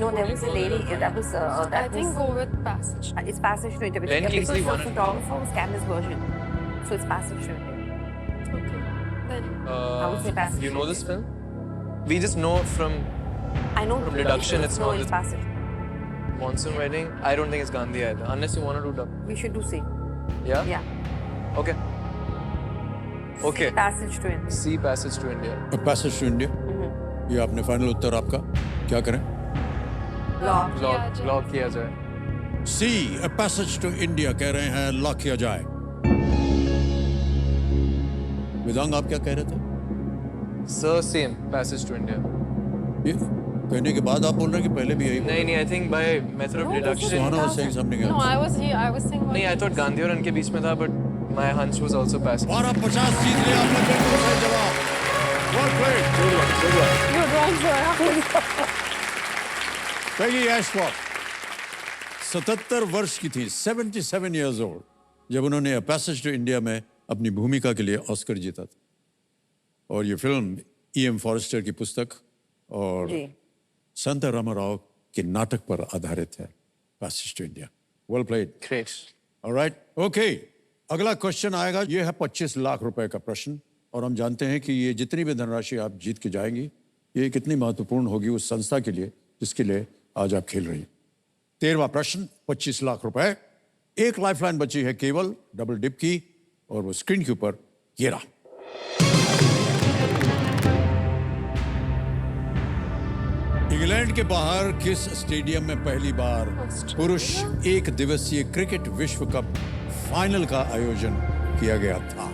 Speaker 2: No, there was a lady. That was.
Speaker 10: I think go with Passage.
Speaker 2: It's Passage to India.
Speaker 12: Ben
Speaker 2: Because
Speaker 12: Kingsley
Speaker 2: the
Speaker 12: won it.
Speaker 2: photographer was Candace version, so it's Passage to India.
Speaker 10: Then
Speaker 2: I would say Passage
Speaker 12: You
Speaker 2: to
Speaker 12: know this film? We just know from
Speaker 2: I know
Speaker 12: deduction it's not
Speaker 2: it's
Speaker 12: this
Speaker 2: passage.
Speaker 12: monsoon wedding. I don't think it's Gandhi either, unless you want to do double.
Speaker 2: We should do C.
Speaker 12: Yeah?
Speaker 2: Yeah.
Speaker 12: Okay. Okay.
Speaker 2: Passage to India.
Speaker 12: C, passage to India.
Speaker 1: Passage to India, ये आपने फाइनल उत्तर आपका, क्या करें?
Speaker 12: लॉक किया जाए.
Speaker 1: सी, A Passage to India कह रहे हैं, लॉक किया जाए. वेदांग आप क्या कह रहे थे?
Speaker 12: Sir, same, passage to India.
Speaker 1: ये कहने के बाद आप बोल रहे हैं कि पहले भी यही?
Speaker 12: नहीं, I think by method of deduction.
Speaker 1: Suhana was saying something else.
Speaker 17: No, I was saying.
Speaker 12: नहीं, I thought गांधी और उनके बीच में था, but my hunch was also passage.
Speaker 1: 1250 जीत लिया आपने, बिल्कुल सही जवाब. Well played.
Speaker 17: Good one, Zoya.
Speaker 1: Peggy Ashcroft 77 वर्ष की थी, 77 years old, जब उन्होंने A Passage to India में अपनी भूमिका के लिए ऑस्कर जीता था. और ये फिल्म E.M. फॉरेस्टर की पुस्तक और संत रामाराव के नाटक पर आधारित है. Passage to India. Well played.
Speaker 12: Great.
Speaker 1: All right. Okay. अगला क्वेश्चन आएगा. ये है 25 लाख रुपए का प्रश्न और हम जानते हैं कि ये जितनी भी धनराशि आप जीत के जाएंगी, ये कितनी महत्वपूर्ण होगी उस संस्था के लिए जिसके लिए आज आप खेल रही हैं. 13वां प्रश्न, 25 लाख रुपए. एक लाइफलाइन बची है केवल डबल डिप की और वो स्क्रीन के ऊपर ये रहा. इंग्लैंड के बाहर किस स्टेडियम में पहली बार पुरुष एक दिवसीय क्रिकेट विश्व कप फाइनल का आयोजन किया गया था?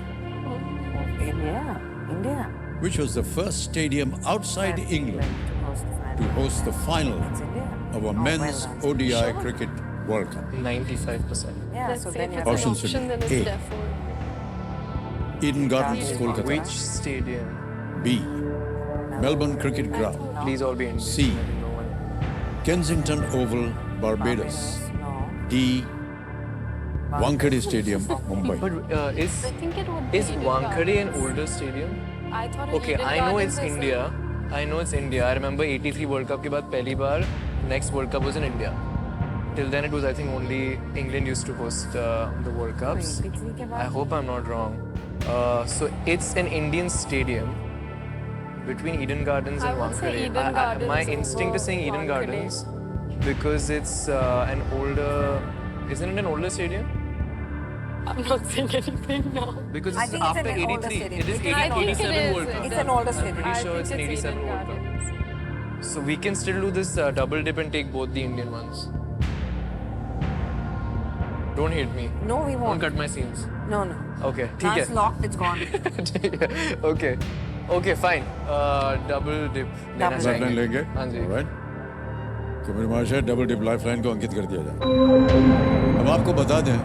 Speaker 2: India.
Speaker 1: Which was the first stadium outside England to host the final of a men's ODI cricket World Cup?
Speaker 12: 95%.
Speaker 2: Yeah, so then you have
Speaker 1: Options should
Speaker 17: Then
Speaker 1: be
Speaker 17: it's
Speaker 1: A.
Speaker 17: therefore.
Speaker 1: Eden Gardens, Kolkata.
Speaker 12: Which stadium?
Speaker 1: B. Melbourne Cricket Ground.
Speaker 12: Please all be Indian.
Speaker 1: C. Kensington Oval, Barbados. D. Wankhede Stadium, Mumbai.
Speaker 12: But
Speaker 17: I think it would be
Speaker 12: is
Speaker 17: Eden
Speaker 12: Wankhede an
Speaker 17: Gardens.
Speaker 12: older stadium?
Speaker 17: I thought
Speaker 12: Okay,
Speaker 17: Eden
Speaker 12: I know
Speaker 17: Gardens
Speaker 12: it's
Speaker 17: is
Speaker 12: India. I know it's India. I remember 83 World Cup के बाद पहली बार next World Cup was in India. Till then it was I think only England used to host the World Cups. I hope I'm not wrong. So it's an Indian stadium between Eden Gardens
Speaker 17: I
Speaker 12: and
Speaker 17: would say
Speaker 12: Wankhede.
Speaker 17: Eden Gardens
Speaker 12: My
Speaker 17: over
Speaker 12: instinct is saying Eden
Speaker 17: Wankhede.
Speaker 12: Gardens because it's an older. Isn't it an older stadium?
Speaker 17: I'm not saying anything now.
Speaker 12: Because
Speaker 2: I
Speaker 12: it's
Speaker 2: think it's
Speaker 12: after
Speaker 2: an older
Speaker 12: 83.
Speaker 2: stadium.
Speaker 12: It is
Speaker 2: I think it
Speaker 12: 87
Speaker 17: is.
Speaker 12: World Cup.
Speaker 2: It's an older
Speaker 12: I'm
Speaker 2: stadium.
Speaker 12: pretty
Speaker 17: I
Speaker 12: sure
Speaker 17: think
Speaker 12: it's an
Speaker 17: it's
Speaker 12: 87
Speaker 17: Eden
Speaker 12: World Cup.
Speaker 17: Gardens.
Speaker 12: So we can still do this double dip and take both the Indian ones. Don't hate me.
Speaker 2: No, we
Speaker 12: Don't
Speaker 2: won't.
Speaker 12: cut my scenes.
Speaker 2: No, no.
Speaker 12: Okay,
Speaker 2: Now
Speaker 12: ठीक
Speaker 2: it's
Speaker 12: है.
Speaker 2: locked, it's gone.
Speaker 12: Okay, okay, fine. Double dip. लेना
Speaker 2: Double
Speaker 1: लाइफलाइन
Speaker 12: चाहेंगे.
Speaker 1: लेंगे.
Speaker 12: हाँ जी.
Speaker 1: Alright. तो मेरी मार्श है डबल डिप लाइफलाइन को अंकित कर दिया जाए. अब आपको बता दें,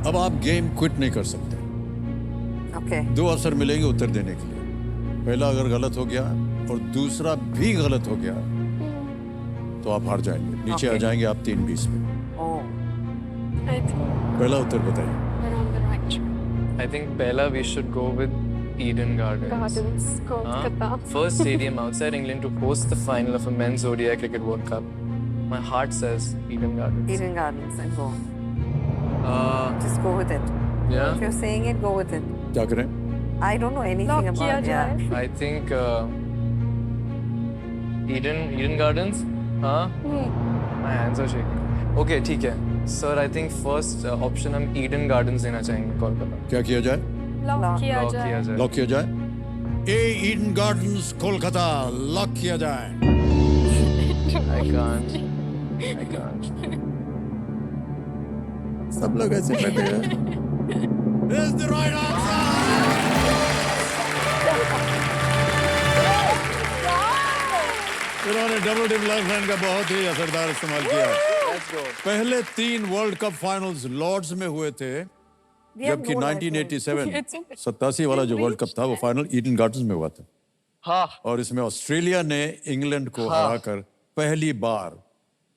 Speaker 1: अब आप गेम क्विट नहीं कर सकते.
Speaker 2: Okay.
Speaker 1: 2 अवसर मिलेंगे उत्तर देने के लिए. पहला अगर गलत हो गया और दूसरा भी गलत हो गया तो आप हार जाएंगे. नीचे आ जाएंगे आप 3-20 में.
Speaker 2: Oh.
Speaker 17: I think
Speaker 1: पहला उत्तर बताइए.
Speaker 17: we're on the right track.
Speaker 12: I think Pehla we should go with Eden Gardens.
Speaker 17: Gardens, Kolkata.
Speaker 12: First stadium outside England to host the final of a men's ODI Cricket World Cup. My heart says Eden Gardens.
Speaker 2: Eden Gardens and go.
Speaker 12: Just
Speaker 2: go with it.
Speaker 12: Yeah.
Speaker 2: If you're saying it, go with it.
Speaker 1: क्या करें?
Speaker 2: I don't know anything
Speaker 17: Lock किया
Speaker 2: about
Speaker 17: जाए.
Speaker 12: I think Eden Gardens. Huh? My hands are shaking. Okay, ठीक है. Sir, I think first option हम Eden Gardens देना चाहेंगे कोलकाता.
Speaker 1: क्या किया जाए?
Speaker 17: Lock किया
Speaker 12: Lock
Speaker 17: जाए.
Speaker 12: किया जाए.
Speaker 1: लॉक किया जाए. ए ईडन गार्डन्स कोलकाता लॉक किया जाए.
Speaker 12: I can't.
Speaker 1: सब लोग ऐसे बैठे हैं. Is the right answer. उन्होंने डबल डिप लाइफलाइन का बहुत ही असरदार इस्तेमाल किया. पहले 3 वर्ल्ड कप फाइनल्स लॉर्ड्स में हुए थे, जबकि 1987 87 वाला जो वर्ल्ड कप था वो फाइनल ईडन गार्डन्स में हुआ था.
Speaker 12: हाँ.
Speaker 1: और इसमें ऑस्ट्रेलिया ने इंग्लैंड को हराकर पहली बार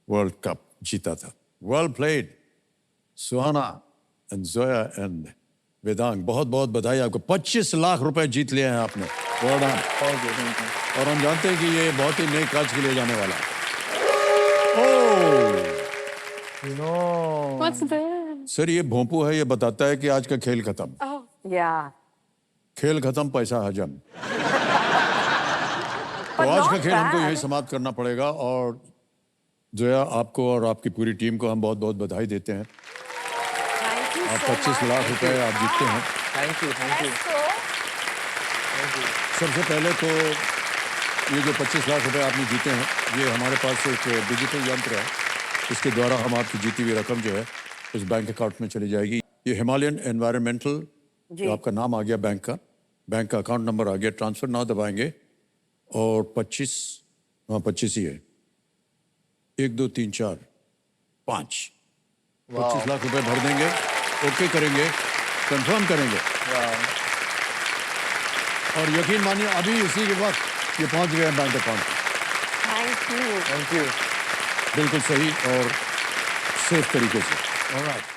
Speaker 1: वर्ल्ड कप जीता था. Well played Suhana and Zoya and Vedang. बहुत बहुत बधाई आपको. 25 लाख रुपए जीत लिए हैं आपने. Well done. और हम जानते हैं कि ये बहुत ही नई काज के लिए जाने वाला है.
Speaker 17: What's that?
Speaker 1: सर ये भोंपू है, ये बताता है कि आज का खेल खत्म.
Speaker 2: Yeah.
Speaker 1: खेल खत्म पैसा हजम. तो आज का खेल हमको यही समाप्त करना पड़ेगा और जोया आपको और आपकी पूरी टीम को हम बहुत बहुत बधाई देते हैं। आप 25 लाख रुपए आप जीतते हैं।
Speaker 12: Thank you thank you.
Speaker 1: सबसे पहले तो ये जो 25 लाख रुपए आपने जीते हैं, ये हमारे पास एक डिजिटल यंत्र है, इसके द्वारा हम आपकी जीती हुई रकम जो है उस बैंक अकाउंट में चली जाएगी। ये हिमालयन एनवायरमेंटल जो आपका नाम आ गया, बैंक का अकाउंट नंबर आ गया, ट्रांसफर नाउ दबाएंगे और 25 ही है, 1 2 3 4 5 25 लाख रुपए भर देंगे। ओके करेंगे, कंफर्म करेंगे और यकीन मानिए अभी इसी के वक्त ये पहुंच गए bank account.
Speaker 2: Thank you.
Speaker 12: Thank you.
Speaker 1: बिल्कुल सही और सेफ तरीके से। ऑलराइट।